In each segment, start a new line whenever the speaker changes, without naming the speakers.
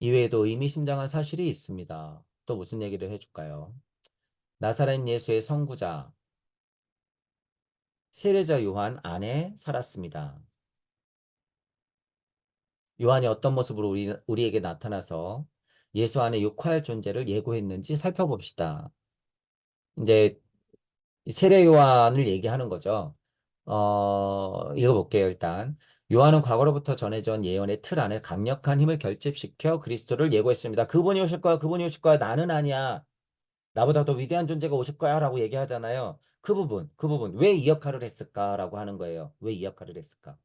이외에도 의미심장한 사실이 있습니다. 또 무슨 얘기를 해줄까요? 나사렛 예수의 선구자 세례자 요한 안에 살았습니다. 요한이 어떤 모습으로 우리에게 나타나서 예수 안에 육화할 존재를 예고했는지 살펴봅시다. 이제 세례 요한을 얘기하는 거죠. 읽어볼게요, 일단. 요한은 과거로부터 전해져 온 예언의 틀 안에 강력한 힘을 결집시켜 그리스도를 예고했습니다. 그분이 오실 거야, 그분이 오실 거야, 나는 아니야. 나보다 더 위대한 존재가 오실 거야 라고 얘기하잖아요. 그 부분. 왜 이 역할을 했을까라고 하는 거예요. 왜 이 역할을 했을까?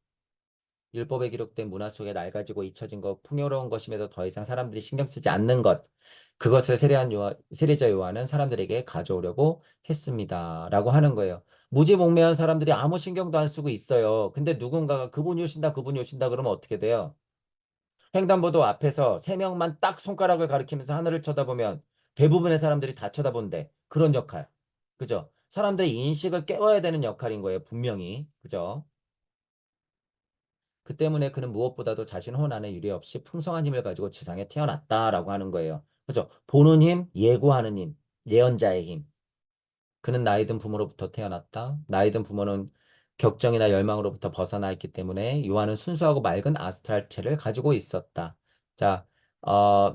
율법에 기록된 문화 속에 낡아지고 잊혀진 것, 풍요로운 것임에도 더 이상 사람들이 신경 쓰지 않는 것. 그것을 세례자 요한은 사람들에게 가져오려고 했습니다. 라고 하는 거예요. 무지몽매한 사람들이 아무 신경도 안 쓰고 있어요. 근데 누군가가 그분이 오신다 그러면 어떻게 돼요? 횡단보도 앞에서 세 명만 딱 손가락을 가리키면서 하늘을 쳐다보면 대부분의 사람들이 다 쳐다본대. 그런 역할. 그죠? 사람들의 인식을 깨워야 되는 역할인 거예요. 분명히. 그죠? 그 때문에 그는 무엇보다도 자신 혼안에 유례없이 풍성한 힘을 가지고 지상에 태어났다라고 하는 거예요. 그죠? 보는 힘, 예고하는 힘, 예언자의 힘. 그는 나이든 부모로부터 태어났다. 나이든 부모는 격정이나 열망으로부터 벗어나 있기 때문에 요한은 순수하고 맑은 아스트랄체를 가지고 있었다. 자, 어,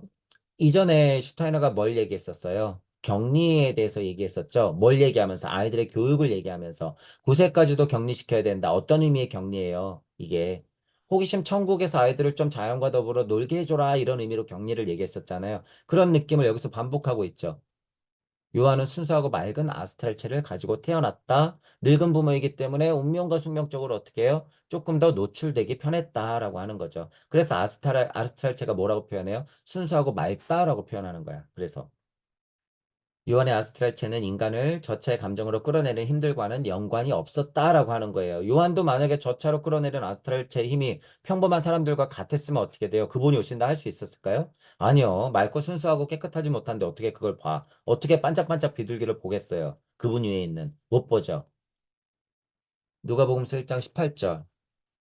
이전에 슈타이너가 뭘 얘기했었어요? 격리에 대해서 얘기했었죠. 뭘 얘기하면서 아이들의 교육을 얘기하면서 9세까지도 격리시켜야 된다. 어떤 의미의 격리예요? 이게 호기심 천국에서 아이들을 좀 자연과 더불어 놀게 해줘라 이런 의미로 격리를 얘기했었잖아요. 그런 느낌을 여기서 반복하고 있죠. 요한은 순수하고 맑은 아스트랄체를 가지고 태어났다. 늙은 부모이기 때문에 운명과 숙명적으로 어떻게 해요? 조금 더 노출되기 편했다라고 하는 거죠. 그래서 아스트랄체가 뭐라고 표현해요? 순수하고 맑다라고 표현하는 거야. 그래서 요한의 아스트랄체는 인간을 저차의 감정으로 끌어내는 힘들과는 연관이 없었다라고 하는 거예요. 요한도 만약에 저차로 끌어내는 아스트랄체의 힘이 평범한 사람들과 같았으면 어떻게 돼요? 그분이 오신다 할 수 있었을까요? 아니요. 맑고 순수하고 깨끗하지 못한데 어떻게 그걸 봐? 어떻게 반짝반짝 비둘기를 보겠어요? 그분 위에 있는. 못 보죠. 누가복음서 1장 18절.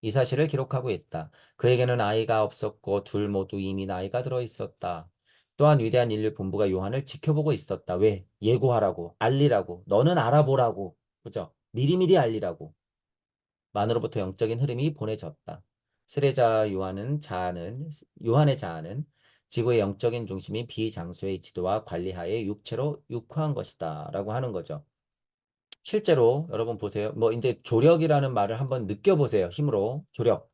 이 사실을 기록하고 있다. 그에게는 아이가 없었고 둘 모두 이미 나이가 들어 있었다. 또한 위대한 인류 본부가 요한을 지켜보고 있었다. 왜? 예고하라고, 알리라고, 너는 알아보라고, 그죠? 미리미리 알리라고. 만으로부터 영적인 흐름이 보내졌다. 세례자 요한의 자아는 지구의 영적인 중심인 비장소의 지도와 관리하에 육체로 육화한 것이다. 라고 하는 거죠. 실제로 여러분 보세요. 뭐 이제 조력이라는 말을 한번 느껴보세요. 힘으로. 조력.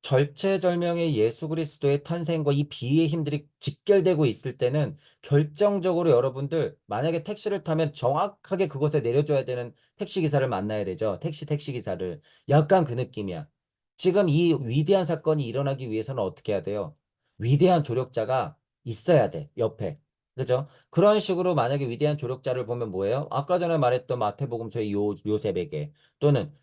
절체절명의 예수 그리스도의 탄생과 이 비의 힘들이 직결되고 있을 때는 결정적으로 여러분들 만약에 택시를 타면 정확하게 그곳에 내려줘야 되는 택시 기사를 만나야 되죠. 택시 기사를. 약간 그 느낌이야. 지금 이 위대한 사건이 일어나기 위해서는 어떻게 해야 돼요? 위대한 조력자가 있어야 돼. 옆에. 그죠? 그런 식으로 만약에 위대한 조력자를 보면 뭐예요? 아까 전에 말했던 마태복음서의 요셉에게 또는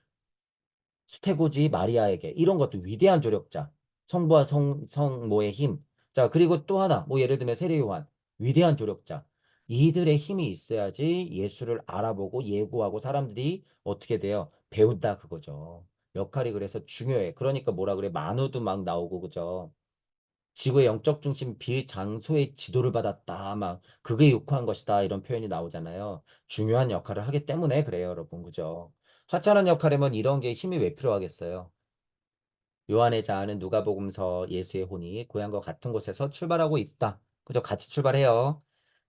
수태고지 마리아에게 이런 것도 위대한 조력자 성부와 성모의 힘. 자, 그리고 또 하나 뭐 예를 들면 세례 요한 위대한 조력자. 이들의 힘이 있어야지 예수를 알아보고 예고하고 사람들이 어떻게 돼요? 배운다 그거죠. 역할이 그래서 중요해. 그러니까 뭐라 그래? 만우도 막 나오고 그죠? 지구의 영적 중심 비장소의 지도를 받았다. 막 그게 육화한 것이다. 이런 표현이 나오잖아요. 중요한 역할을 하기 때문에 그래요, 여러분. 그죠? 하찮은 역할이면 이런 게 힘이 왜 필요하겠어요? 요한의 자아는 누가복음서 예수의 혼이 고향과 같은 곳에서 출발하고 있다. 그죠? 같이 출발해요.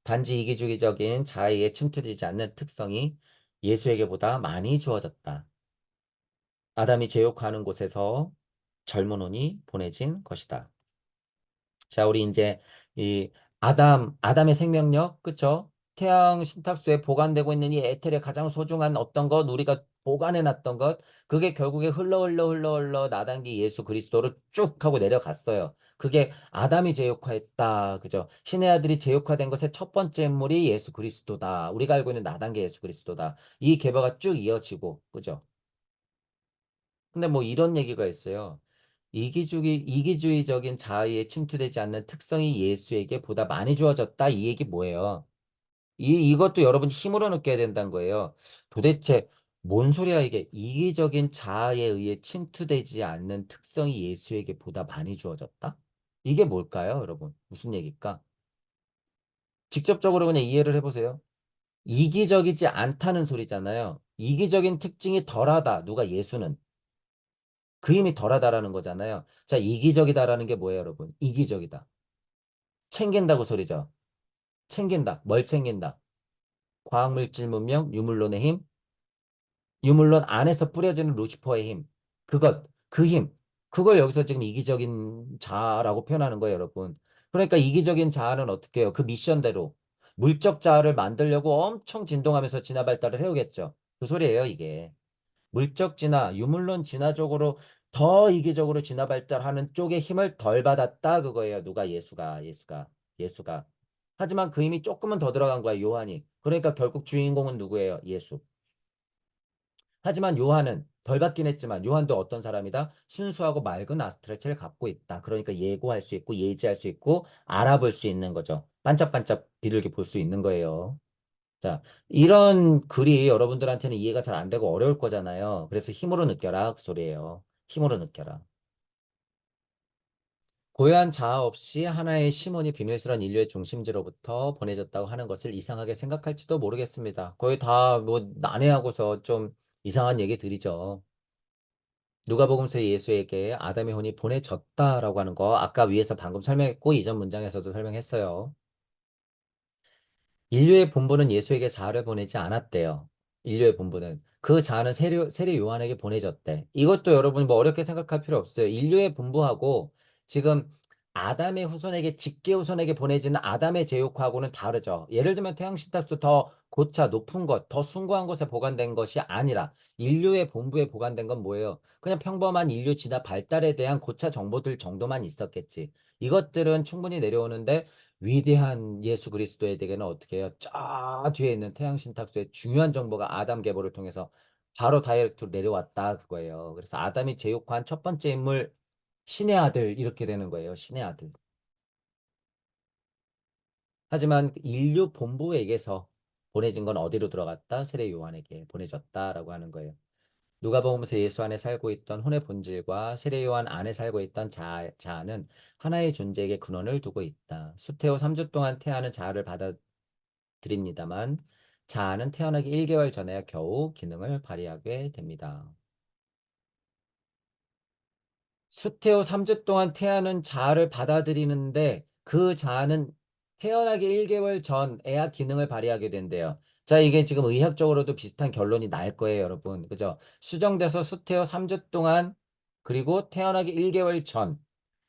단지 이기주의적인 자아에 침투되지 않는 특성이 예수에게보다 많이 주어졌다. 아담이 제욕하는 곳에서 젊은 혼이 보내진 것이다. 자, 우리 이제 이 아담의 생명력, 그쵸? 태양 신탁소에 보관되고 있는 이 에텔의 가장 소중한 어떤 것, 우리가 보관해 놨던 것, 그게 결국에 흘러 나단기 예수 그리스도로 쭉 하고 내려갔어요. 그게 아담이 제욕화했다. 그죠? 신의 아들이 제욕화된 것의 첫 번째 인물이 예수 그리스도다. 우리가 알고 있는 나단계 예수 그리스도다. 이 계보가 쭉 이어지고, 그죠? 근데 뭐 이런 얘기가 있어요. 이기주의적인 자아에 침투되지 않는 특성이 예수에게 보다 많이 주어졌다. 이 얘기 뭐예요? 이것도 여러분 힘으로 느껴야 된다는 거예요. 도대체 뭔 소리야 이게? 이기적인 자아에 의해 침투되지 않는 특성이 예수에게 보다 많이 주어졌다? 이게 뭘까요, 여러분? 무슨 얘기일까? 직접적으로 그냥 이해를 해보세요. 이기적이지 않다는 소리잖아요. 이기적인 특징이 덜하다. 누가 예수는. 그 힘이 덜하다라는 거잖아요. 자, 이기적이다라는 게 뭐예요, 여러분? 이기적이다. 챙긴다고 소리죠. 챙긴다. 뭘 챙긴다? 과학물질 문명, 유물론의 힘, 유물론 안에서 뿌려지는 루시퍼의 힘. 그 힘. 그걸 여기서 지금 이기적인 자아라고 표현하는 거예요, 여러분. 그러니까 이기적인 자아는 어떻게 해요? 그 미션대로 물적 자아를 만들려고 엄청 진동하면서 진화 발달을 해오겠죠. 그 소리예요, 이게. 물적 진화, 유물론 진화적으로 더 이기적으로 진화 발달하는 쪽에 힘을 덜 받았다 그거예요. 누가 예수가. 하지만 그 힘이 조금은 더 들어간 거야, 요한이. 그러니까 결국 주인공은 누구예요? 예수. 하지만 요한은 덜 받긴 했지만 요한도 어떤 사람이다? 순수하고 맑은 아스트레체를 갖고 있다. 그러니까 예고할 수 있고 예지할 수 있고 알아볼 수 있는 거죠. 반짝반짝 빛을 이렇게 볼 수 있는 거예요. 자, 이런 글이 여러분들한테는 이해가 잘 안 되고 어려울 거잖아요. 그래서 힘으로 느껴라 그 소리예요. 힘으로 느껴라. 고요한 자아 없이 하나의 시몬이 비밀스런 인류의 중심지로부터 보내졌다고 하는 것을 이상하게 생각할지도 모르겠습니다. 거의 다 뭐 난해하고서 좀 이상한 얘기 들이죠. 누가복음서 예수에게 아담의 혼이 보내졌다라고 하는 거 아까 위에서 방금 설명했고 이전 문장에서도 설명했어요. 인류의 본부는 예수에게 자아를 보내지 않았대요. 인류의 본부는. 그 자아는 세례 요한에게 보내졌대. 이것도 여러분 뭐 어렵게 생각할 필요 없어요. 인류의 본부하고 지금 아담의 후손에게 직계 후손에게 보내지는 아담의 제육하고는 다르죠. 예를 들면 태양신탁수 더 고차 높은 것, 더 숭고한 곳에 보관된 것이 아니라 인류의 본부에 보관된 건 뭐예요? 그냥 평범한 인류 진화 발달에 대한 고차 정보들 정도만 있었겠지. 이것들은 충분히 내려오는데 위대한 예수 그리스도에게는 어떻게 해요? 저 뒤에 있는 태양신탁소의 중요한 정보가 아담 계보를 통해서 바로 다이렉트로 내려왔다 그거예요. 그래서 아담이 제육한 첫 번째 인물 신의 아들 이렇게 되는 거예요. 신의 아들. 하지만 인류 본부에게서 보내진 건 어디로 들어갔다? 세례 요한에게 보내졌다라고 하는 거예요. 누가복음에서 예수 안에 살고 있던 혼의 본질과 세례 요한 안에 살고 있던 자아는 하나의 존재에게 근원을 두고 있다. 수태후 3주 동안 태아는 자아를 받아들입니다만 자아는 태어나기 1개월 전에야 겨우 기능을 발휘하게 됩니다. 수태후 3주 동안 태아는 자아를 받아들이는데 그 자아는 태어나기 1개월 전에야 기능을 발휘하게 된대요. 자, 이게 지금 의학적으로도 비슷한 결론이 날 거예요, 여러분. 그죠? 수정돼서 수태후 3주 동안 그리고 태어나기 1개월 전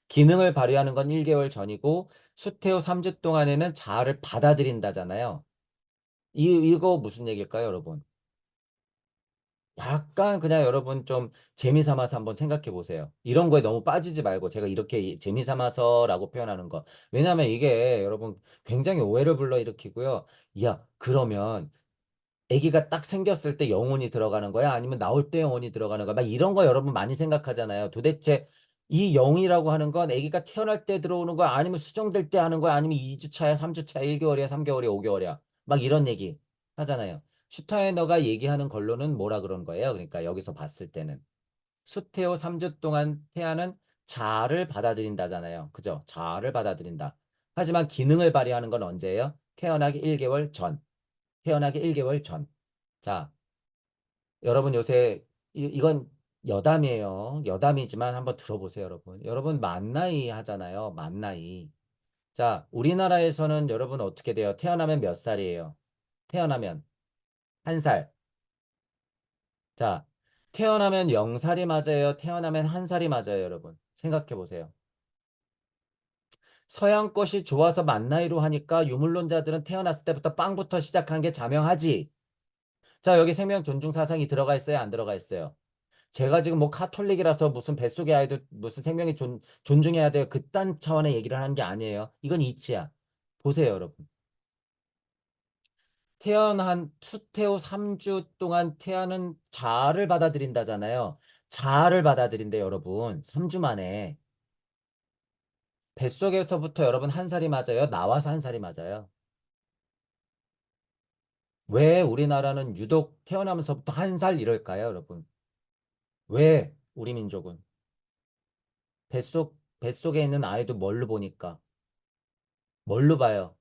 기능을 발휘하는 건 1개월 전이고 수태후 3주 동안에는 자아를 받아들인다잖아요. 이거 무슨 얘기일까요, 여러분? 약간 그냥 여러분 좀 재미삼아서 한번 생각해 보세요. 이런 거에 너무 빠지지 말고 제가 이렇게 재미삼아서라고 표현하는 거. 왜냐하면 이게 여러분 굉장히 오해를 불러일으키고요. 야, 그러면 아기가 딱 생겼을 때 영혼이 들어가는 거야? 아니면 나올 때 영혼이 들어가는 거야? 막 이런 거 여러분 많이 생각하잖아요. 도대체 이 영이라고 하는 건 아기가 태어날 때 들어오는 거야? 아니면 수정될 때 하는 거야? 아니면 2주 차야, 3주 차야, 1개월이야, 3개월이야, 5개월이야? 막 이런 얘기 하잖아요. 슈타이너가 얘기하는 걸로는 뭐라 그런 거예요? 그러니까 여기서 봤을 때는 수태후 3주 동안 태아는 자아를 받아들인다잖아요. 그죠? 자아를 받아들인다. 하지만 기능을 발휘하는 건 언제예요? 태어나기 1개월 전. 태어나기 1개월 전. 자, 여러분 요새 이건 여담이에요. 여담이지만 한번 들어보세요, 여러분. 여러분 만 나이 하잖아요. 만 나이. 자, 우리나라에서는 여러분 어떻게 돼요? 태어나면 몇 살이에요? 태어나면 1살. 자, 태어나면 0살이 맞아요? 태어나면 1살이 맞아요, 여러분? 생각해 보세요. 서양 것이 좋아서 만 나이로 하니까 유물론자들은 태어났을 때부터 빵부터 시작한 게 자명하지. 자, 여기 생명 존중 사상이 들어가 있어요? 안 들어가 있어요? 제가 지금 뭐 카톨릭이라서 무슨 뱃속의 아이도 무슨 생명이 존중해야 돼요. 그딴 차원의 얘기를 하는 게 아니에요. 이건 이치야. 보세요, 여러분. 태어난 수태후 3주 동안 태아는 자아를 받아들인다잖아요. 자아를 받아들인대, 여러분. 3주 만에. 뱃속에서부터 여러분 1살이 맞아요. 나와서 1살이 맞아요. 왜 우리나라는 유독 태어나면서부터 1살 이럴까요, 여러분? 왜 우리 민족은? 뱃속 뱃속에 있는 아이도 뭘로 보니까? 뭘로 봐요?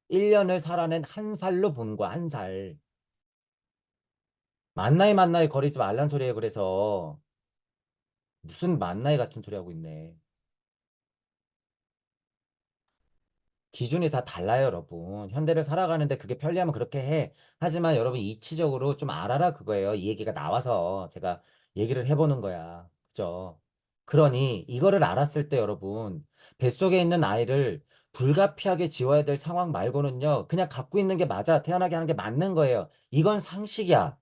1년을 살아낸 한 살로 본 거야, 한 살. 만나이 만나이 거리지 말란 소리예요, 그래서. 무슨 만나이 같은 소리 하고 있네. 기준이 다 달라요, 여러분. 현대를 살아가는데 그게 편리하면 그렇게 해. 하지만 여러분 이치적으로 좀 알아라 그거예요. 이 얘기가 나와서 제가 얘기를 해보는 거야. 그죠? 그러니 이거를 알았을 때 여러분, 뱃속에 있는 아이를 불가피하게 지워야 될 상황 말고는요, 그냥 갖고 있는 게 맞아. 태어나게 하는 게 맞는 거예요. 이건 상식이야.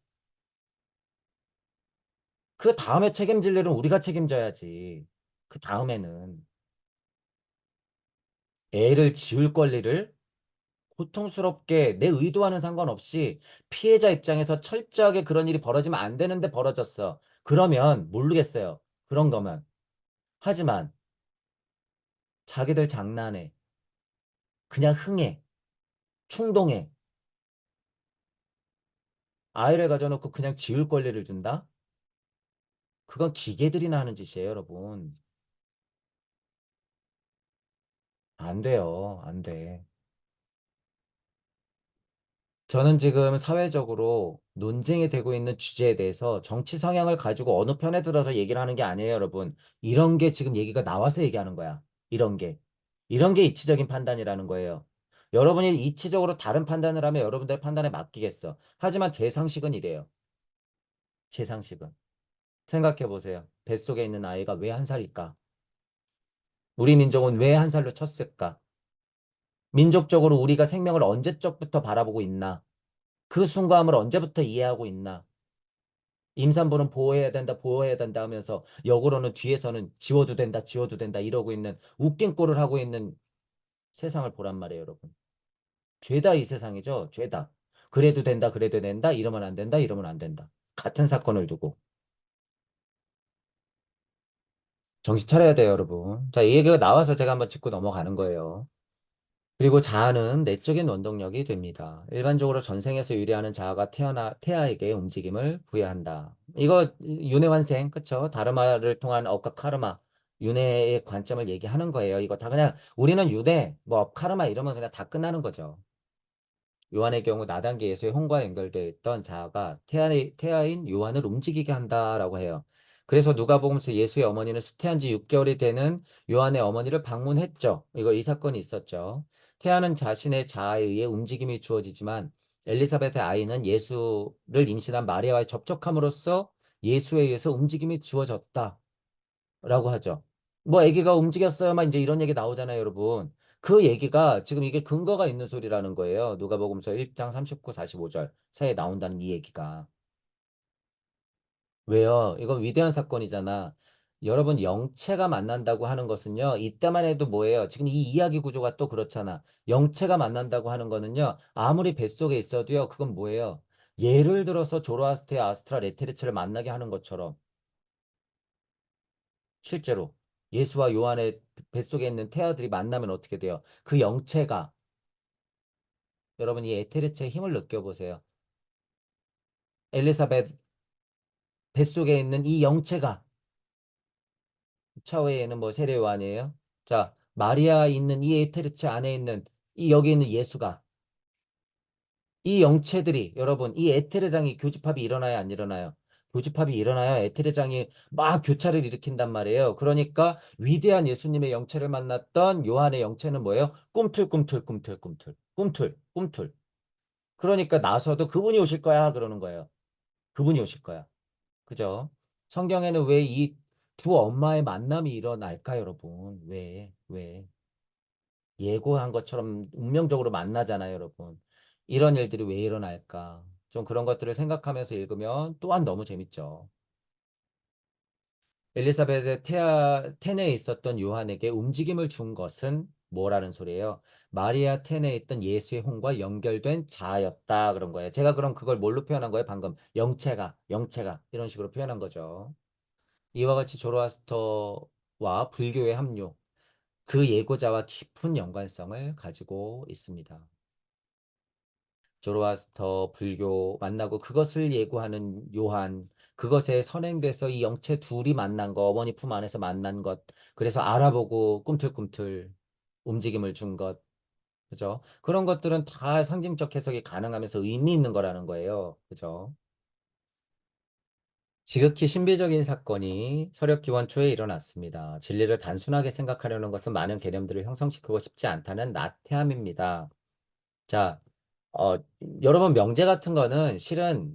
그 다음에 책임질 일은 우리가 책임져야지. 그 다음에는 애를 지울 권리를 고통스럽게 내 의도와는 상관없이 피해자 입장에서 철저하게 그런 일이 벌어지면 안 되는데 벌어졌어. 그러면 모르겠어요. 그런 거면. 하지만 자기들 장난해. 그냥 흥해. 충동해. 아이를 가져놓고 그냥 지울 권리를 준다? 그건 기계들이나 하는 짓이에요, 여러분. 안 돼요. 안 돼. 저는 지금 사회적으로 논쟁이 되고 있는 주제에 대해서 정치 성향을 가지고 어느 편에 들어서 얘기를 하는 게 아니에요, 여러분. 이런 게 지금 얘기가 나와서 얘기하는 거야. 이런 게. 이런 게 이치적인 판단이라는 거예요. 여러분이 이치적으로 다른 판단을 하면 여러분들 판단에 맡기겠어. 하지만 제 상식은 이래요. 제 상식은. 생각해 보세요. 뱃속에 있는 아이가 왜 한 살일까? 우리 민족은 왜 한 살로 쳤을까? 민족적으로 우리가 생명을 언제적부터 바라보고 있나? 그 순수함을 언제부터 이해하고 있나? 임산부는 보호해야 된다, 보호해야 된다 하면서 역으로는 뒤에서는 지워도 된다, 지워도 된다 이러고 있는 웃긴 꼴을 하고 있는 세상을 보란 말이에요, 여러분. 죄다 이 세상이죠, 죄다. 그래도 된다, 그래도 된다, 이러면 안 된다, 이러면 안 된다. 같은 사건을 두고. 정신 차려야 돼요, 여러분. 자, 이 얘기가 나와서 제가 한번 짚고 넘어가는 거예요. 그리고 자아는 내적인 원동력이 됩니다. 일반적으로 전생에서 유래하는 자아가 태아에게 움직임을 부여한다. 이거 윤회완생, 그쵸? 다르마를 통한 업과 카르마, 윤회의 관점을 얘기하는 거예요. 이거 다 그냥 우리는 윤회, 뭐 업, 카르마 이러면 그냥 다 끝나는 거죠. 요한의 경우 나단계 예수의 혼과 연결되어 있던 자아가 태아인 요한을 움직이게 한다라고 해요. 그래서 누가복음서 예수의 어머니는 수태한 지 6개월이 되는 요한의 어머니를 방문했죠. 이 사건이 있었죠. 태아는 자신의 자아에 의해 움직임이 주어지지만 엘리사벳의 아이는 예수를 임신한 마리아와의 접촉함으로써 예수에 의해서 움직임이 주어졌다라고 하죠. 뭐 아기가 움직였어요만 이제 이런 얘기 나오잖아요, 여러분. 그 얘기가 지금 이게 근거가 있는 소리라는 거예요. 누가복음서 1장 39, 45절 사이에 나온다는 이 얘기가. 왜요? 이건 위대한 사건이잖아. 여러분, 영체가 만난다고 하는 것은요, 이때만 해도 뭐예요? 지금 이 이야기 구조가 또 그렇잖아. 영체가 만난다고 하는 거는요, 아무리 뱃속에 있어도요, 그건 뭐예요? 예를 들어서 조로아스터의 아스트라 레테르체를 만나게 하는 것처럼, 실제로 예수와 요한의 뱃속에 있는 태아들이 만나면 어떻게 돼요? 그 영체가, 여러분, 이 에테르체의 힘을 느껴보세요. 엘리사벳 뱃속에 있는 이 영체가, 차후에는 뭐 세례 요한이에요. 자, 마리아 있는 이 에테르체 안에 있는 이 여기 있는 예수가 이 영체들이 여러분 이 에테르장이 교집합이 일어나요, 안 일어나요? 교집합이 일어나요. 에테르장이 막 교차를 일으킨단 말이에요. 그러니까 위대한 예수님의 영체를 만났던 요한의 영체는 뭐예요? 꿈틀꿈틀꿈틀꿈틀 꿈틀 꿈틀. 그러니까 나서도 그분이 오실 거야 그러는 거예요. 그분이 오실 거야. 그죠? 성경에는 왜 이 두 엄마의 만남이 일어날까, 여러분? 왜? 왜? 예고한 것처럼 운명적으로 만나잖아요, 여러분. 이런 일들이 왜 일어날까? 좀 그런 것들을 생각하면서 읽으면 또한 너무 재밌죠. 엘리사벳의 텐에 있었던 요한에게 움직임을 준 것은 뭐라는 소리예요? 마리아 텐에 있던 예수의 혼과 연결된 자였다 그런 거예요. 제가 그럼 그걸 뭘로 표현한 거예요? 방금 영체가 이런 식으로 표현한 거죠. 이와 같이 조로아스터와 불교의 합류, 그 예고자와 깊은 연관성을 가지고 있습니다. 조로아스터, 불교 만나고 그것을 예고하는 요한, 그것에 선행돼서 이 영체 둘이 만난 거, 어머니 품 안에서 만난 것, 그래서 알아보고 꿈틀꿈틀 움직임을 준 것, 그죠? 그런 것들은 다 상징적 해석이 가능하면서 의미 있는 거라는 거예요. 그죠? 지극히 신비적인 사건이 서력기원 초에 일어났습니다. 진리를 단순하게 생각하려는 것은 많은 개념들을 형성시키고 싶지 않다는 나태함입니다. 자, 어, 여러분 명제 같은 거는 실은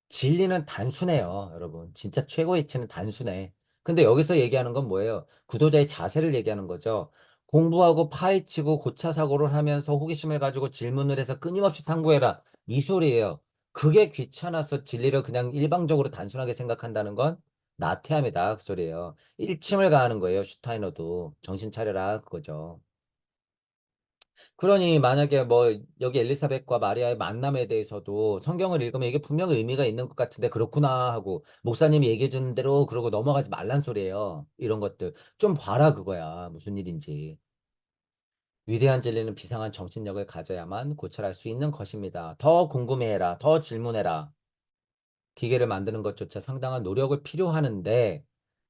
진리는 단순해요, 여러분. 진짜 최고의 이치는 단순해. 근데 여기서 얘기하는 건 뭐예요? 구도자의 자세를 얘기하는 거죠. 공부하고 파헤치고 고차 사고를 하면서 호기심을 가지고 질문을 해서 끊임없이 탐구해라. 이 소리예요. 그게 귀찮아서 진리를 그냥 일방적으로 단순하게 생각한다는 건 나태함이다. 그 소리예요. 일침을 가하는 거예요, 슈타이너도. 정신 차려라. 그거죠. 그러니 만약에 뭐 여기 엘리사벳과 마리아의 만남에 대해서도 성경을 읽으면 이게 분명히 의미가 있는 것 같은데 그렇구나 하고 목사님이 얘기해 주는 대로 그러고 넘어가지 말란 소리예요. 이런 것들 좀 봐라 그거야. 무슨 일인지. 위대한 진리는 비상한 정신력을 가져야만 고찰할 수 있는 것입니다. 더 궁금해해라. 더 질문해라. 기계를 만드는 것조차 상당한 노력을 필요하는데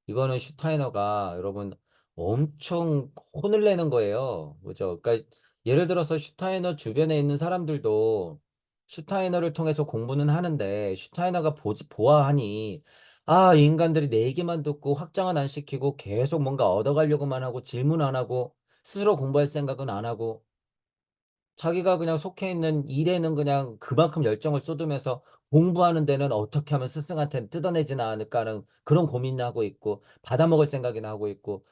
이거는 슈타이너가 여러분 엄청 혼을 내는 거예요. 그죠? 그러니까 예를 들어서 슈타이너 주변에 있는 사람들도 슈타이너를 통해서 공부는 하는데 슈타이너가 보아하니 아, 이 인간들이 내 얘기만 듣고 확장은 안 시키고 계속 뭔가 얻어가려고만 하고 질문 안 하고 스스로 공부할 생각은 안 하고 자기가 그냥 속해 있는 일에는 그냥 그만큼 열정을 쏟으면서 공부하는 데는 어떻게 하면 스승한테 뜯어내지는 않을까 하는 그런 고민을 하고 있고 받아먹을 생각이나 하고 있고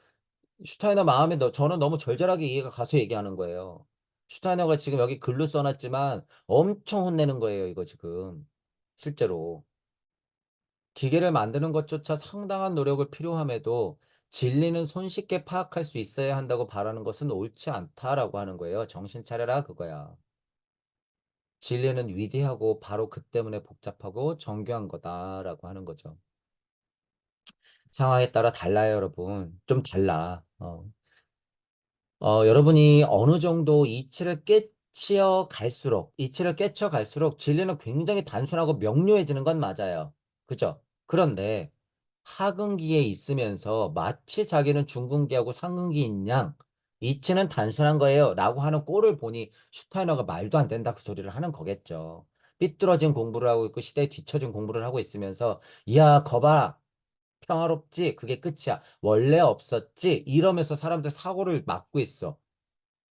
슈타이너 마음에 저는 너무 절절하게 이해가 가서 얘기하는 거예요. 슈타이너가 지금 여기 글로 써놨지만 엄청 혼내는 거예요, 이거 지금. 실제로. 기계를 만드는 것조차 상당한 노력을 필요함에도 진리는 손쉽게 파악할 수 있어야 한다고 바라는 것은 옳지 않다라고 하는 거예요. 정신 차려라, 그거야. 진리는 위대하고 바로 그 때문에 복잡하고 정교한 거다라고 하는 거죠. 상황에 따라 달라요, 여러분. 좀 달라. 여러분이 어느 정도 이치를 깨쳐 갈수록 진리는 굉장히 단순하고 명료해지는 건 맞아요. 그죠? 그런데 하근기에 있으면서 마치 자기는 중근기하고 상근기인 양 이치는 단순한 거예요 라고 하는 꼴을 보니 슈타이너가 말도 안 된다 그 소리를 하는 거겠죠. 삐뚤어진 공부를 하고 있고 시대에 뒤처진 공부를 하고 있으면서 야 거봐 평화롭지 그게 끝이야 원래 없었지 이러면서 사람들 사고를 막고 있어.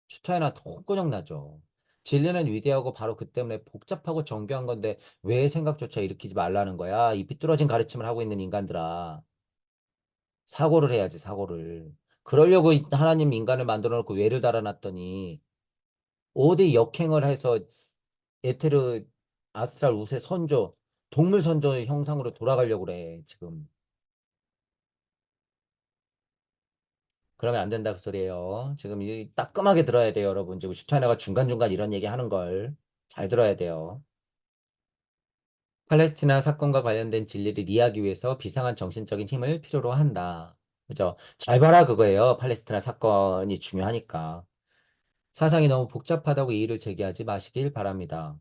슈타이너한테 혼꾸녕 나죠. 진리는 위대하고 바로 그 때문에 복잡하고 정교한 건데 왜 생각조차 일으키지 말라는 거야 이 삐뚤어진 가르침을 하고 있는 인간들아. 사고를 해야지, 사고를. 그러려고 하나님 인간을 만들어 놓고 외를 달아놨더니, 어디 역행을 해서 에테르, 아스트랄, 우세 선조, 동물 선조 형상으로 돌아가려고 그래, 지금. 그러면 안 된다, 그 소리예요. 지금 이 따끔하게 들어야 돼요, 여러분. 지금 슈타이너가 중간중간 이런 얘기 하는 걸 잘 들어야 돼요. 팔레스티나 사건과 관련된 진리를 이해하기 위해서 비상한 정신적인 힘을 필요로 한다. 그죠? 잘 봐라, 그거예요. 팔레스티나 사건이 중요하니까. 사상이 너무 복잡하다고 이의를 제기하지 마시길 바랍니다.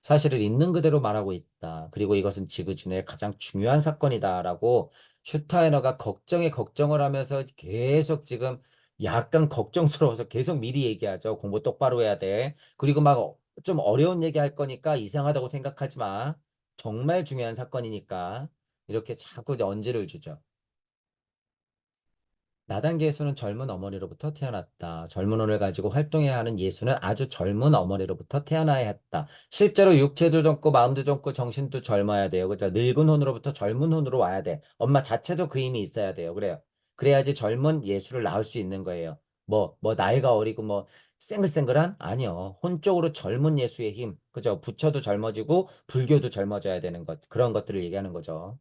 사실을 있는 그대로 말하고 있다. 그리고 이것은 지구촌의 가장 중요한 사건이다라고 슈타이너가 걱정에 걱정을 하면서 계속 지금 약간 걱정스러워서 계속 미리 얘기하죠. 공부 똑바로 해야 돼. 그리고 막 좀 어려운 얘기 할 거니까 이상하다고 생각하지 마. 정말 중요한 사건이니까 이렇게 자꾸 언지를 주죠. 나단계 예수는 젊은 어머니로부터 태어났다. 젊은 혼을 가지고 활동해야 하는 예수는 아주 젊은 어머니로부터 태어나야 했다. 실제로 육체도 젊고 마음도 젊고 정신도 젊어야 돼요. 그죠? 늙은 혼으로부터 젊은 혼으로 와야 돼. 엄마 자체도 그 힘이 있어야 돼요. 그래요. 그래야지 젊은 예수를 낳을 수 있는 거예요. 나이가 어리고 생글생글한? 아니요. 혼적으로 젊은 예수의 힘. 그죠? 부처도 젊어지고 불교도 젊어져야 되는 것. 그런 것들을 얘기하는 거죠.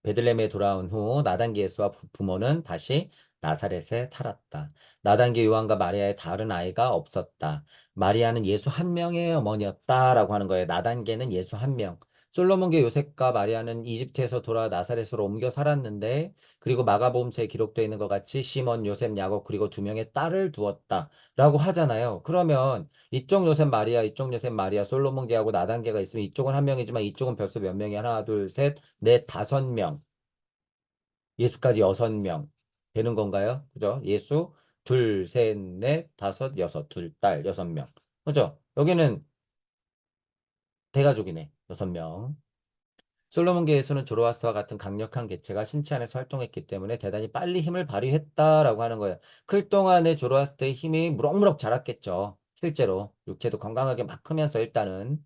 베들레헴에 돌아온 후 나단기 예수와 부모는 다시 나사렛에 살았다. 나단기 요한과 마리아의 다른 아이가 없었다. 마리아는 예수 한 명의 어머니였다라고 하는 거예요. 나단계는 예수 한 명. 솔로몬계 요셉과 마리아는 이집트에서 돌아 나사렛으로 옮겨 살았는데 그리고 마가복음서에 기록되어 있는 것 같이 시몬, 요셉, 야곱 그리고 두 명의 딸을 두었다라고 하잖아요. 그러면 이쪽 요셉 마리아, 이쪽 요셉 마리아, 솔로몬계하고 나단계가 있으면 이쪽은 한 명이지만 이쪽은 벌써 몇 명이 하나, 둘, 셋, 넷, 다섯 명. 예수까지 여섯 명 되는 건가요? 그죠? 예수 둘, 셋, 넷, 다섯, 여섯, 둘, 딸, 여섯 명. 그죠? 여기는 대가족이네. 여섯 명. 솔로몬계 예수는 조로아스터와 같은 강력한 개체가 신체 안에서 활동했기 때문에 대단히 빨리 힘을 발휘했다라고 하는 거예요. 클 동안에 조로아스터의 힘이 무럭무럭 자랐겠죠. 실제로 육체도 건강하게 막 크면서 일단은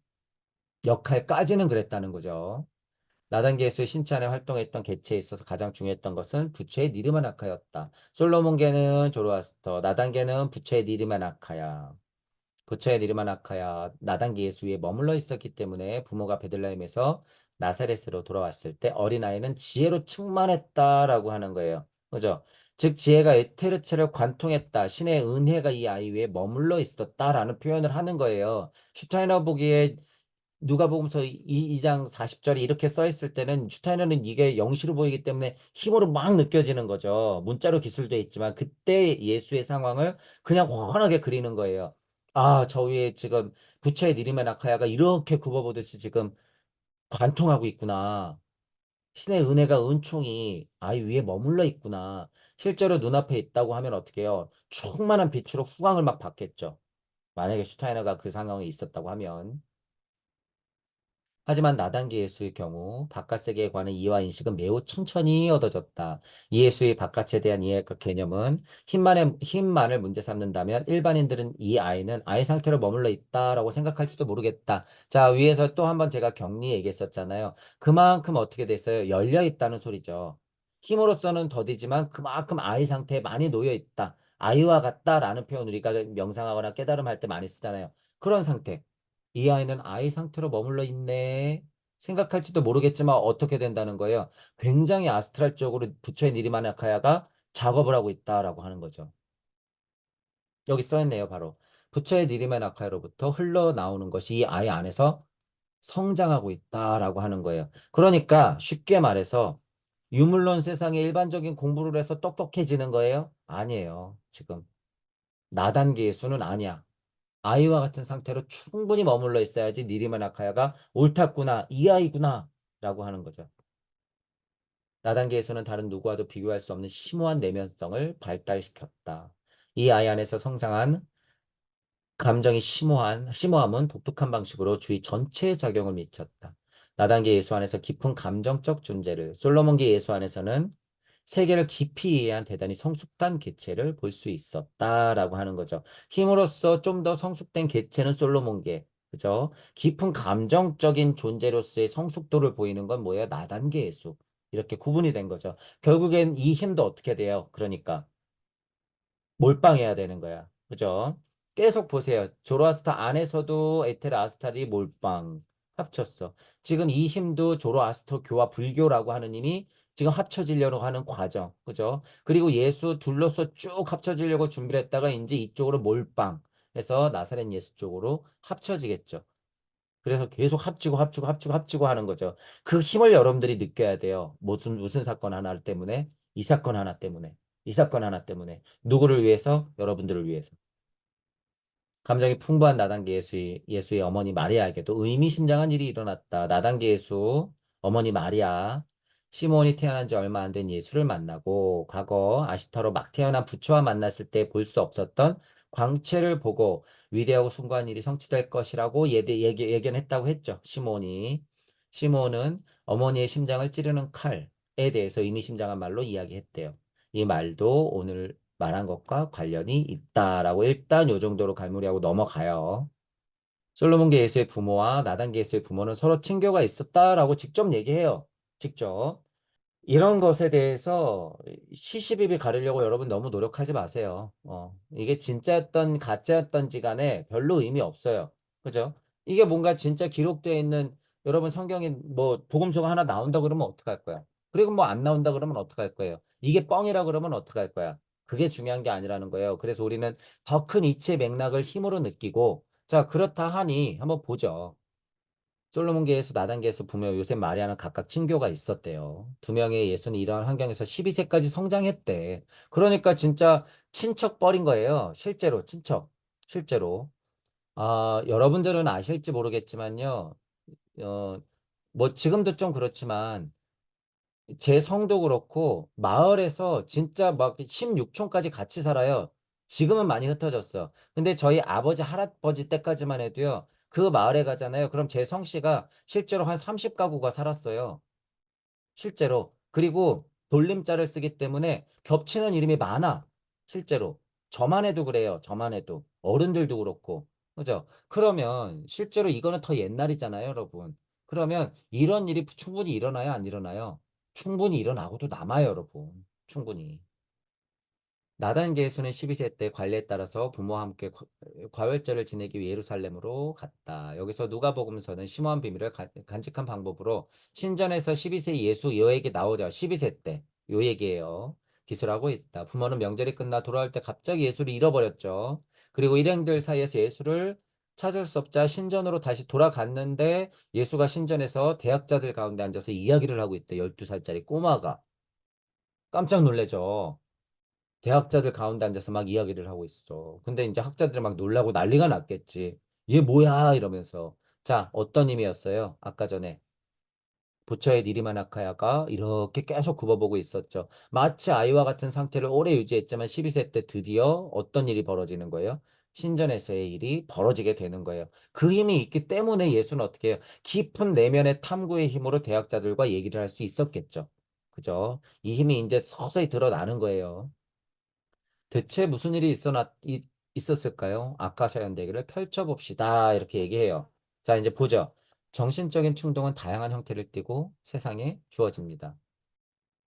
역할까지는 그랬다는 거죠. 나단계 예수의 신체 안에 활동했던 개체에 있어서 가장 중요했던 것은 부처의 니르마나카였다. 솔로몬계는 조로아스터, 나단계는 부처의 니르마나카야. 부처의 니르마나카야 나단계 예수 위에 머물러 있었기 때문에 부모가 베들레헴에서 나사렛으로 돌아왔을 때 어린아이는 지혜로 충만했다라고 하는 거예요. 그죠? 즉 지혜가 에테르체를 관통했다. 신의 은혜가 이 아이 위에 머물러 있었다라는 표현을 하는 거예요. 슈타이너 보기에 누가복음서 2장 40절에 이렇게 써 있을 때는 슈타이너는 이게 영시로 보이기 때문에 힘으로 막 느껴지는 거죠. 문자로 기술돼 있지만 그때 예수의 상황을 그냥 훤하게 그리는 거예요. 아, 저 위에 지금 부처의 니리메 나카야가 이렇게 굽어보듯이 지금 관통하고 있구나. 신의 은혜가 은총이 아이 위에 머물러 있구나. 실제로 눈앞에 있다고 하면 어떻게 해요? 충만한 빛으로 후광을 막 받겠죠. 만약에 슈타이너가 그 상황에 있었다고 하면. 하지만 나단계 예수의 경우 바깥 세계에 관한 이해와 인식은 매우 천천히 얻어졌다. 이 예수의 바깥에 대한 이해과 개념은 힘만을 문제 삼는다면 일반인들은 이 아이는 아이 상태로 머물러 있다라고 생각할지도 모르겠다. 자, 위에서 또 한번 제가 격리 얘기했었잖아요. 그만큼 어떻게 됐어요? 열려 있다는 소리죠. 힘으로서는 더디지만 그만큼 아이 상태에 많이 놓여 있다. 아이와 같다라는 표현 우리가 명상하거나 깨달음할 때 많이 쓰잖아요. 그런 상태. 이 아이는 아이 상태로 머물러 있네. 생각할지도 모르겠지만 어떻게 된다는 거예요. 굉장히 아스트랄적으로 부처의 니리마나카야가 작업을 하고 있다라고 하는 거죠. 여기 써있네요, 바로. 부처의 니리마나카야로부터 흘러나오는 것이 이 아이 안에서 성장하고 있다라고 하는 거예요. 그러니까 쉽게 말해서 유물론 세상에 일반적인 공부를 해서 똑똑해지는 거예요? 아니에요. 지금 나단계 예수는 아니야. 아이와 같은 상태로 충분히 머물러 있어야지 니리마 나카야가 옳았구나, 이 아이구나 라고 하는 거죠. 나단계에서는 다른 누구와도 비교할 수 없는 심오한 내면성을 발달시켰다. 이 아이 안에서 성장한 감정이 심오함은 독특한 방식으로 주위 전체에 작용을 미쳤다. 나단계 예수 안에서 깊은 감정적 존재를, 솔로몬계 예수 안에서는 세계를 깊이 이해한 대단히 성숙한 개체를 볼 수 있었다라고 하는 거죠. 힘으로써 좀 더 성숙된 개체는 솔로몬계, 그죠? 깊은 감정적인 존재로서의 성숙도를 보이는 건 뭐예요? 나단계 예수. 이렇게 구분이 된 거죠. 결국엔 이 힘도 어떻게 돼요? 그러니까 몰빵해야 되는 거야. 그죠? 계속 보세요. 조로아스터 안에서도 에테르 아스타리 몰빵 합쳤어. 지금 이 힘도 조로아스터교와 불교라고 하는 힘이 지금 합쳐지려고 하는 과정. 그죠? 그리고 예수 둘로서 쭉 합쳐지려고 준비를 했다가 이제 이쪽으로 몰빵 해서 나사렛 예수 쪽으로 합쳐지겠죠. 그래서 계속 합치고 하는 거죠. 그 힘을 여러분들이 느껴야 돼요. 무슨 사건 하나 때문에, 이 사건 하나 때문에, 이 사건 하나 때문에. 누구를 위해서? 여러분들을 위해서. 감정이 풍부한 나단계 예수의 어머니 마리아에게도 의미심장한 일이 일어났다. 나단계 예수, 어머니 마리아, 시몬이 태어난 지 얼마 안 된 예수를 만나고 과거 아시타로 막 태어난 부처와 만났을 때 볼 수 없었던 광채를 보고 위대하고 숭고한 일이 성취될 것이라고 예견했다고 했죠. 시몬이. 시몬은 어머니의 심장을 찌르는 칼에 대해서 의미심장한 말로 이야기했대요. 이 말도 오늘 말한 것과 관련이 있다라고 일단 요 정도로 갈무리하고 넘어가요. 솔로몬계 예수의 부모와 나단계 예수의 부모는 서로 친교가 있었다라고 직접 얘기해요. 직접. 이런 것에 대해서 시시비비 가리려고 여러분 너무 노력하지 마세요. 이게 진짜였던 가짜였던지 간에 별로 의미 없어요. 그죠? 이게 뭔가 진짜 기록되어 있는 여러분 성경에 뭐 복음서가 하나 나온다 그러면 어떡할 거야? 그리고 뭐 안 나온다 그러면 어떡할 거예요? 이게 뻥이라 그러면 어떡할 거야? 그게 중요한 게 아니라는 거예요. 그래서 우리는 더 큰 이치의 맥락을 힘으로 느끼고 자, 그렇다 하니 한번 보죠. 솔로몬계 예수, 나단계 예수 부모 요셉 마리아는 각각 친교가 있었대요. 두 명의 예수는 이러한 환경에서 12세까지 성장했대. 그러니까 진짜 친척 뻘인 거예요. 실제로 친척. 실제로. 아, 여러분들은 아실지 모르겠지만요. 어, 뭐 지금도 좀 그렇지만 제 성도 그렇고 마을에서 진짜 막 16촌까지 같이 살아요. 지금은 많이 흩어졌어. 근데 저희 아버지 할아버지 때까지만 해도요. 그 마을에 가잖아요. 그럼 제 성씨가 실제로 한 30가구가 살았어요. 실제로. 그리고 돌림자를 쓰기 때문에 겹치는 이름이 많아. 실제로. 저만 해도 그래요. 저만 해도. 어른들도 그렇고. 그죠? 그러면 실제로 이거는 더 옛날이잖아요, 여러분. 그러면 이런 일이 충분히 일어나요, 안 일어나요? 충분히 일어나고도 남아요, 여러분. 충분히. 나단 계수는 12세 때 관례에 따라서 부모와 함께 과월절을 지내기 위해 예루살렘으로 갔다. 여기서 누가복음서는 심오한 비밀을 간직한 방법으로 신전에서 12세 예수 요 얘기 나오죠. 12세 때. 요 얘기예요. 기술하고 있다. 부모는 명절이 끝나 돌아올 때 갑자기 예수를 잃어버렸죠. 그리고 일행들 사이에서 예수를 찾을 수 없자 신전으로 다시 돌아갔는데 예수가 신전에서 대학자들 가운데 앉아서 이야기를 하고 있대. 12살짜리 꼬마가. 깜짝 놀래죠. 대학자들 가운데 앉아서 막 이야기를 하고 있어. 근데 이제 학자들이 막 놀라고 난리가 났겠지. 얘 뭐야? 이러면서. 자, 어떤 의미였어요? 아까 전에. 부처의 니리마나카야가 이렇게 계속 굽어보고 있었죠. 마치 아이와 같은 상태를 오래 유지했지만 12세 때 드디어 어떤 일이 벌어지는 거예요? 신전에서의 일이 벌어지게 되는 거예요. 그 힘이 있기 때문에 예수는 어떻게 해요? 깊은 내면의 탐구의 힘으로 대학자들과 얘기를 할 수 있었겠죠. 그죠? 이 힘이 이제 서서히 드러나는 거예요. 대체 무슨 일이 있었을까요? 아카샤 연대기를 펼쳐봅시다. 이렇게 얘기해요. 자, 이제 보죠. 정신적인 충동은 다양한 형태를 띠고 세상에 주어집니다.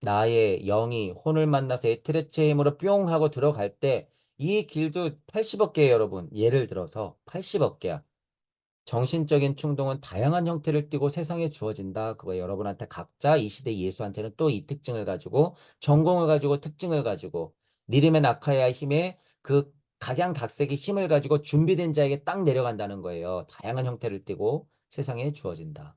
나의 영이 혼을 만나서 에트레츠의 힘으로 뿅 하고 들어갈 때 이 길도 80억 개예요, 여러분. 예를 들어서 80억 개야. 정신적인 충동은 다양한 형태를 띠고 세상에 주어진다. 그거 여러분한테 각자 이 시대 예수한테는 또 이 특징을 가지고 전공을 가지고 특징을 가지고 니림의 나카야 힘에 그 각양각색의 힘을 가지고 준비된 자에게 딱 내려간다는 거예요. 다양한 형태를 띠고 세상에 주어진다.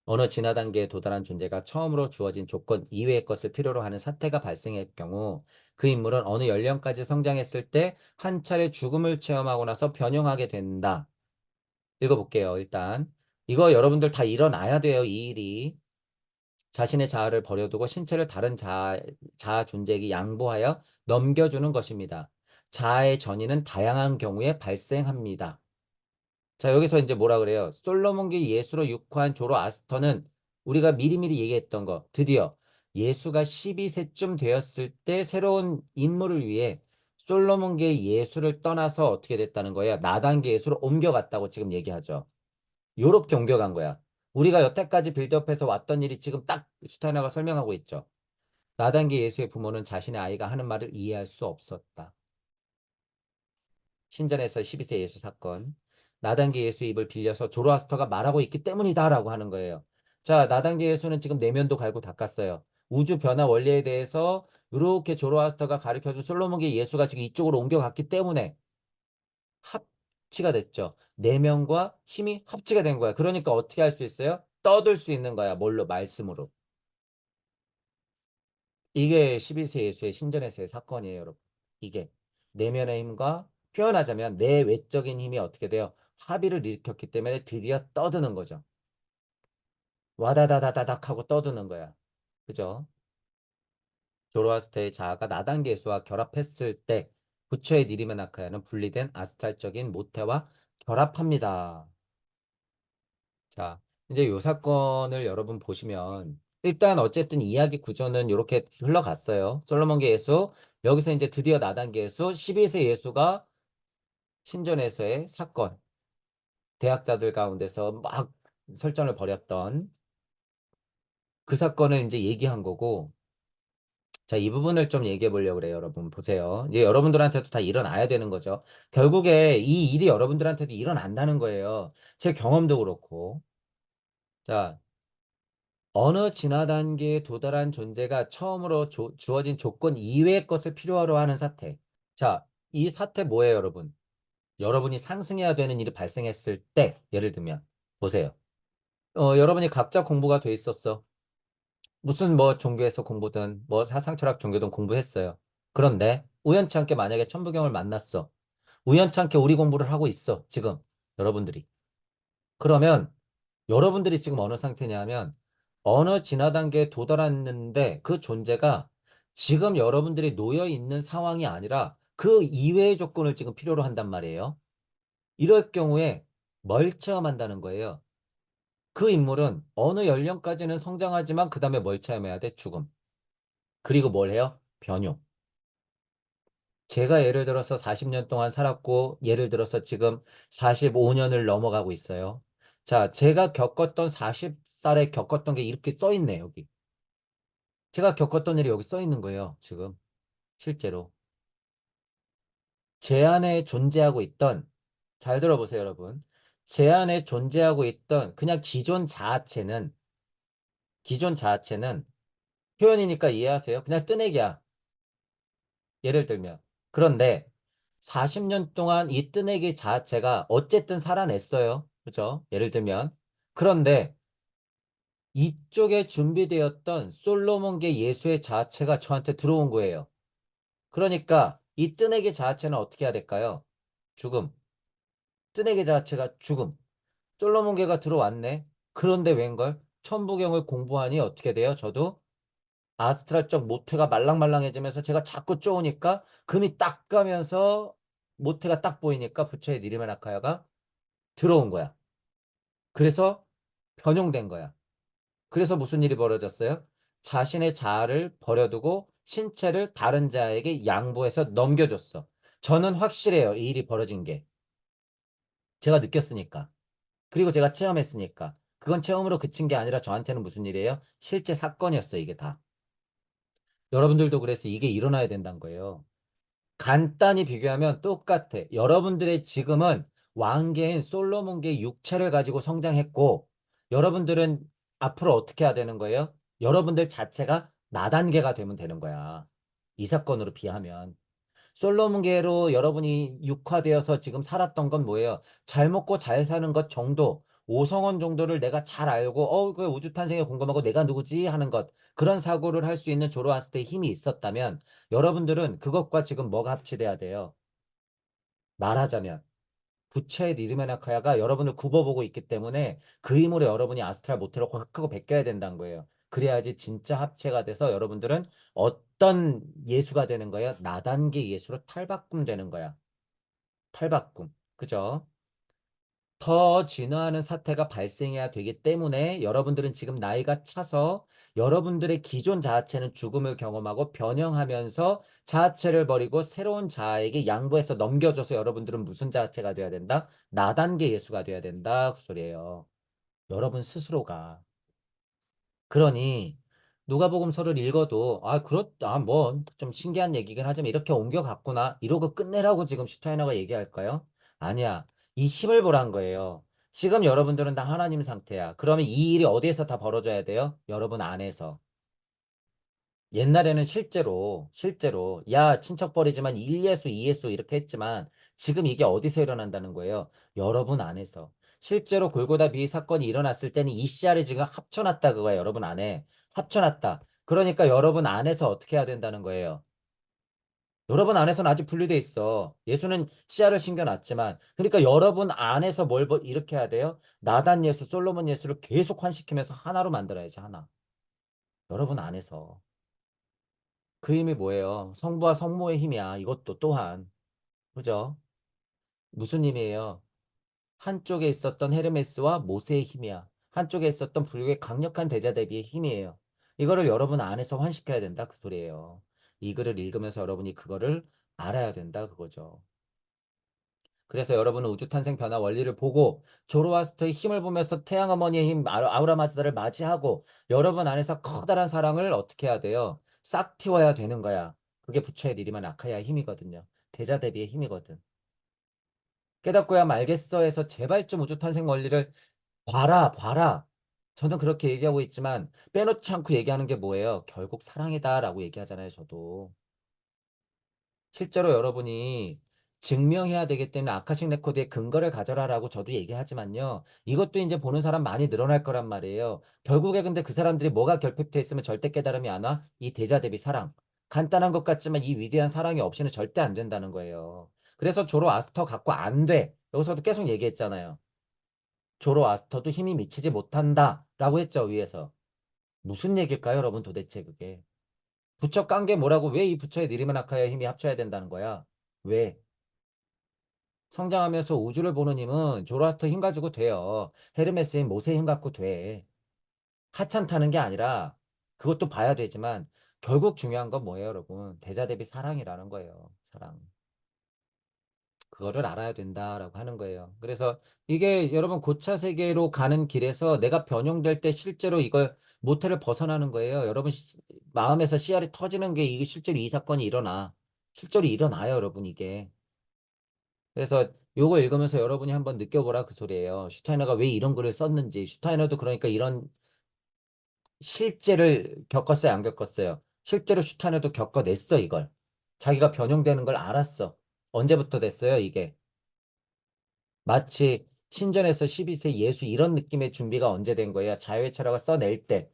어느 진화 단계에 도달한 존재가 처음으로 주어진 조건 이외의 것을 필요로 하는 사태가 발생할 경우 그 인물은 어느 연령까지 성장했을 때 한 차례 죽음을 체험하고 나서 변형하게 된다. 읽어볼게요. 일단 이거 여러분들 다 일어나야 돼요. 이 일이. 자신의 자아를 버려두고 신체를 다른 자아 존재에게 양보하여 넘겨주는 것입니다. 자아의 전이는 다양한 경우에 발생합니다. 자, 여기서 이제 뭐라 그래요? 솔로몬기 예수로 육화한 조로아스터는 우리가 미리미리 얘기했던 거 드디어 예수가 12세쯤 되었을 때 새로운 인물을 위해 솔로몬계의 예수를 떠나서 어떻게 됐다는 거예요? 나단계 예수로 옮겨갔다고 지금 얘기하죠. 요렇게 옮겨간 거야. 우리가 여태까지 빌드업해서 왔던 일이 지금 딱 슈타이너가 설명하고 있죠. 나단계 예수의 부모는 자신의 아이가 하는 말을 이해할 수 없었다. 신전에서 12세 예수 사건. 나단계 예수의 입을 빌려서 조로아스터가 말하고 있기 때문이다라고 하는 거예요. 자, 나단계 예수는 지금 내면도 갈고 닦았어요. 우주 변화 원리에 대해서 이렇게 조로아스터가 가르쳐준 솔로몬계 예수가 지금 이쪽으로 옮겨갔기 때문에 합치가 됐죠. 내면과 힘이 합치가 된 거야. 그러니까 어떻게 할 수 있어요? 떠들 수 있는 거야. 뭘로? 말씀으로. 이게 12세 예수의 신전에서의 사건이에요, 여러분. 이게 내면의 힘과 표현하자면 내 외적인 힘이 어떻게 돼요? 합의를 일으켰기 때문에 드디어 떠드는 거죠. 와다다다다닥 하고 떠드는 거야. 그죠? 조로아스터의 자아가 나단계수와 결합했을 때 부처의 니리메나카야는 분리된 아스탈적인 모태와 결합합니다. 자, 이제 요 사건을 여러분 보시면 일단 어쨌든 이야기 구조는 이렇게 흘러갔어요. 솔로몬계 예수, 여기서 이제 드디어 나단계 예수, 12세 예수가 신전에서의 사건, 대학자들 가운데서 막 설전을 벌였던 그 사건을 이제 얘기한 거고, 자, 이 부분을 좀 얘기해 보려고 그래요, 여러분. 보세요. 이제 여러분들한테도 다 일어나야 되는 거죠. 결국에 이 일이 여러분들한테도 일어난다는 거예요. 제 경험도 그렇고. 자, 어느 진화 단계에 도달한 존재가 처음으로 주어진 조건 이외의 것을 필요로 하는 사태. 자, 이 사태 뭐예요, 여러분? 여러분이 상승해야 되는 일이 발생했을 때, 예를 들면, 보세요. 여러분이 각자 공부가 돼 있었어. 무슨 뭐 종교에서 공부든 뭐 사상 철학 종교든 공부했어요. 그런데 우연치 않게 만약에 천부경을 만났어. 우연치 않게 우리 공부를 하고 있어. 지금 여러분들이. 그러면 여러분들이 지금 어느 상태냐면 어느 진화 단계에 도달했는데 그 존재가 지금 여러분들이 놓여 있는 상황이 아니라 그 이외의 조건을 지금 필요로 한단 말이에요. 이럴 경우에 뭘 체험한다는 거예요. 그 인물은 어느 연령까지는 성장하지만 그 다음에 뭘 체험해야 돼? 죽음. 그리고 뭘 해요? 변용. 제가 예를 들어서 40년 동안 살았고, 예를 들어서 지금 45년을 넘어가고 있어요. 자, 제가 겪었던 40살에 겪었던 게 이렇게 써 있네, 여기. 제가 겪었던 일이 여기 써 있는 거예요, 지금. 실제로. 제 안에 존재하고 있던, 잘 들어보세요, 여러분. 제 안에 존재하고 있던 그냥 기존 자체는 표현이니까 이해하세요. 그냥 뜨내기야. 예를 들면. 그런데 40년 동안 이 뜨내기 자체가 어쨌든 살아냈어요. 그죠? 예를 들면. 그런데 이쪽에 준비되었던 솔로몬계 예수의 자체가 저한테 들어온 거예요. 그러니까 이 뜨내기 자체는 어떻게 해야 될까요? 죽음. 뜨내기 자체가 죽음. 솔로몬계가 들어왔네. 그런데 웬걸? 천부경을 공부하니 어떻게 돼요? 저도 아스트랄적 모태가 말랑말랑해지면서 제가 자꾸 쪼으니까 금이 딱 가면서 모태가 딱 보이니까 부처의 니르메나카야가 들어온 거야. 그래서 변용된 거야. 그래서 무슨 일이 벌어졌어요? 자신의 자아를 버려두고 신체를 다른 자에게 양보해서 넘겨줬어. 저는 확실해요. 이 일이 벌어진 게. 제가 느꼈으니까. 그리고 제가 체험했으니까. 그건 체험으로 그친 게 아니라 저한테는 무슨 일이에요? 실제 사건이었어요. 이게 다. 여러분들도 그래서 이게 일어나야 된다는 거예요. 간단히 비교하면 똑같아. 여러분들의 지금은 왕계인 솔로몬계의 육체를 가지고 성장했고, 여러분들은 앞으로 어떻게 해야 되는 거예요? 여러분들 자체가 나단계가 되면 되는 거야. 이 사건으로 비하면. 솔로몬계로 여러분이 육화되어서 지금 살았던 건 뭐예요? 잘 먹고 잘 사는 것 정도, 오성원 정도를 내가 잘 알고, 그 우주 탄생에 공감하고 내가 누구지? 하는 것. 그런 사고를 할 수 있는 조로아스터의 힘이 있었다면, 여러분들은 그것과 지금 뭐가 합치돼야 돼요? 말하자면. 부처의 니르메나카야가 여러분을 굽어보고 있기 때문에 그 힘으로 여러분이 아스트랄 모태로 확 하고 베껴야 된다는 거예요. 그래야지 진짜 합체가 돼서 여러분들은 어떤 예수가 되는 거예요? 나단계 예수로 탈바꿈 되는 거야. 탈바꿈. 그죠? 더 진화하는 사태가 발생해야 되기 때문에 여러분들은 지금 나이가 차서 여러분들의 기존 자아체는 죽음을 경험하고 변형하면서 자아체를 버리고 새로운 자아에게 양보해서 넘겨줘서 여러분들은 무슨 자아체가 돼야 된다? 나단계 예수가 돼야 된다. 그 소리예요. 여러분 스스로가. 그러니 누가복음서를 읽어도 뭐 좀 신기한 얘기긴 하지만 이렇게 옮겨갔구나 이러고 끝내라고 지금 슈타이너가 얘기할까요? 아니야. 이 힘을 보란 거예요. 지금 여러분들은 다 하나님 상태야. 그러면 이 일이 어디에서 다 벌어져야 돼요? 여러분 안에서. 옛날에는 실제로 야 친척 버리지만 1예수 2예수 이렇게 했지만 지금 이게 어디서 일어난다는 거예요? 여러분 안에서. 실제로 골고다 비의 사건이 일어났을 때는 이 씨알을 지금 합쳐놨다 그거야 여러분 안에. 합쳐놨다. 그러니까 여러분 안에서 어떻게 해야 된다는 거예요? 여러분 안에서는 아직 분리돼 있어. 예수는 씨알을 심겨놨지만 그러니까 여러분 안에서 이렇게 해야 돼요? 나단 예수, 솔로몬 예수를 계속 환식하면서 하나로 만들어야지 하나. 여러분 안에서. 그 힘이 뭐예요? 성부와 성모의 힘이야. 이것도 또한. 그죠? 무슨 힘이에요? 한쪽에 있었던 헤르메스와 모세의 힘이야. 한쪽에 있었던 불교의 강력한 대자 대비의 힘이에요. 이거를 여러분 안에서 환식해야 된다. 그 소리예요. 이 글을 읽으면서 여러분이 그거를 알아야 된다. 그거죠. 그래서 여러분은 우주탄생 변화 원리를 보고 조로아스터의 힘을 보면서 태양 어머니의 힘 아우라 마즈다를 맞이하고 여러분 안에서 커다란 사랑을 어떻게 해야 돼요? 싹 틔워야 되는 거야. 그게 부처의 니리만 아카야의 힘이거든요. 대자 대비의 힘이거든. 깨닫고야 말겠어 해서 제발 좀 우주탄생 원리를 봐라. 저는 그렇게 얘기하고 있지만 빼놓지 않고 얘기하는 게 뭐예요? 결국 사랑이다라고 얘기하잖아요, 저도. 실제로 여러분이 증명해야 되기 때문에 아카식 레코드의 근거를 가져라라고 저도 얘기하지만요. 이것도 이제 보는 사람 많이 늘어날 거란 말이에요. 결국에 근데 그 사람들이 뭐가 결핍돼 있으면 절대 깨달음이 안 와? 이 대자 대비 사랑. 간단한 것 같지만 이 위대한 사랑이 없이는 절대 안 된다는 거예요. 그래서 조로아스터 갖고 안 돼. 여기서도 계속 얘기했잖아요. 조로아스터도 힘이 미치지 못한다라고 했죠, 위에서. 무슨 얘기일까요, 여러분 도대체 그게. 부처 깐 게 뭐라고 왜 이 부처의 니르마나카야 힘이 합쳐야 된다는 거야? 왜? 성장하면서 우주를 보는 힘은 조로아스터 힘 가지고 돼요. 헤르메스인 모세 힘 갖고 돼. 하찮 타는 게 아니라 그것도 봐야 되지만 결국 중요한 건 뭐예요, 여러분? 대자 대비 사랑이라는 거예요. 사랑. 그거를 알아야 된다라고 하는 거예요. 그래서 이게 여러분 고차 세계로 가는 길에서 내가 변형될 때 실제로 이걸 모태를 벗어나는 거예요. 여러분 마음에서 씨알이 터지는 게 이게 실제로 이 사건이 일어나. 실제로 일어나요, 여러분 이게. 그래서 요거 읽으면서 여러분이 한번 느껴보라 그 소리예요. 슈타이너가 왜 이런 글을 썼는지. 슈타이너도 그러니까 이런 실제를 겪었어요, 안 겪었어요? 실제로 슈타이너도 겪어냈어, 이걸. 자기가 변형되는 걸 알았어. 언제부터 됐어요, 이게? 마치 신전에서 12세 예수 이런 느낌의 준비가 언제 된 거예요? 자유의 철학을 써낼 때.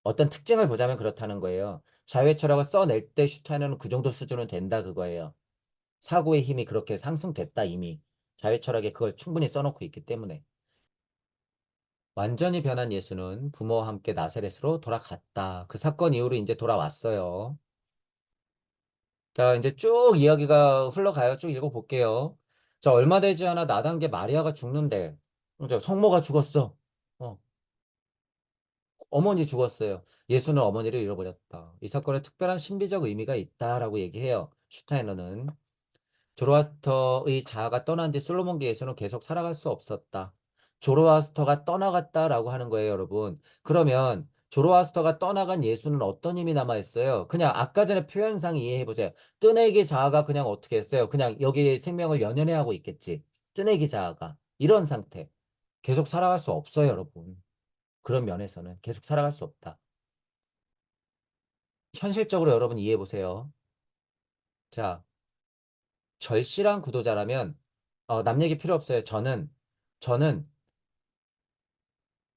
어떤 특징을 보자면 그렇다는 거예요. 자유의 철학을 써낼 때 슈타이너는 그 정도 수준은 된다 그거예요. 사고의 힘이 그렇게 상승됐다 이미. 자유의 철학에 그걸 충분히 써놓고 있기 때문에. 완전히 변한 예수는 부모와 함께 나사렛으로 돌아갔다. 그 사건 이후로 이제 돌아왔어요. 자, 이제 쭉 이야기가 흘러가요. 쭉 읽어볼게요. 자, 얼마 되지 않아 나단계 마리아가 죽는데, 성모가 죽었어. 어, 어머니 죽었어요. 예수는 어머니를 잃어버렸다. 이 사건에 특별한 신비적 의미가 있다라고 얘기해요. 슈타이너는. 조로아스터의 자아가 떠난 뒤 솔로몬계 예수는 계속 살아갈 수 없었다. 조로아스터가 떠나갔다라고 하는 거예요, 여러분. 그러면 조로아스터가 떠나간 예수는 어떤 힘이 남아있어요? 그냥 아까 전에 표현상 이해해보세요. 뜨내기 자아가 그냥 어떻게 했어요? 그냥 여기 생명을 연연해 하고 있겠지. 뜨내기 자아가. 이런 상태. 계속 살아갈 수 없어요, 여러분. 그런 면에서는 계속 살아갈 수 없다. 현실적으로 여러분 이해해보세요. 자, 절실한 구도자라면 남 얘기 필요 없어요. 저는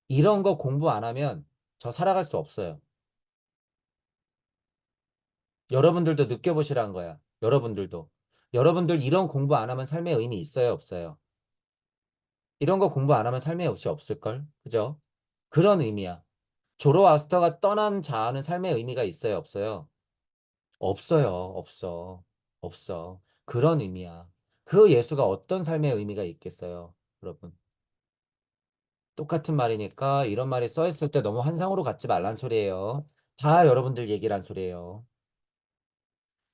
이런 거 공부 안 하면 저 살아갈 수 없어요. 여러분들도 느껴보시라는 거야. 여러분들도. 여러분들 이런 공부 안 하면 삶의 의미 있어요, 없어요? 이런 거 공부 안 하면 삶의 없이 없을걸? 그죠? 그런 의미야. 조로아스터가 떠난 자아는 삶의 의미가 있어요, 없어요? 없어요, 없어. 없어. 그런 의미야. 그 예수가 어떤 삶의 의미가 있겠어요, 여러분? 똑같은 말이니까 이런 말이 써있을 때 너무 환상으로 갖지 말란 소리예요. 다 여러분들 얘기란 소리예요.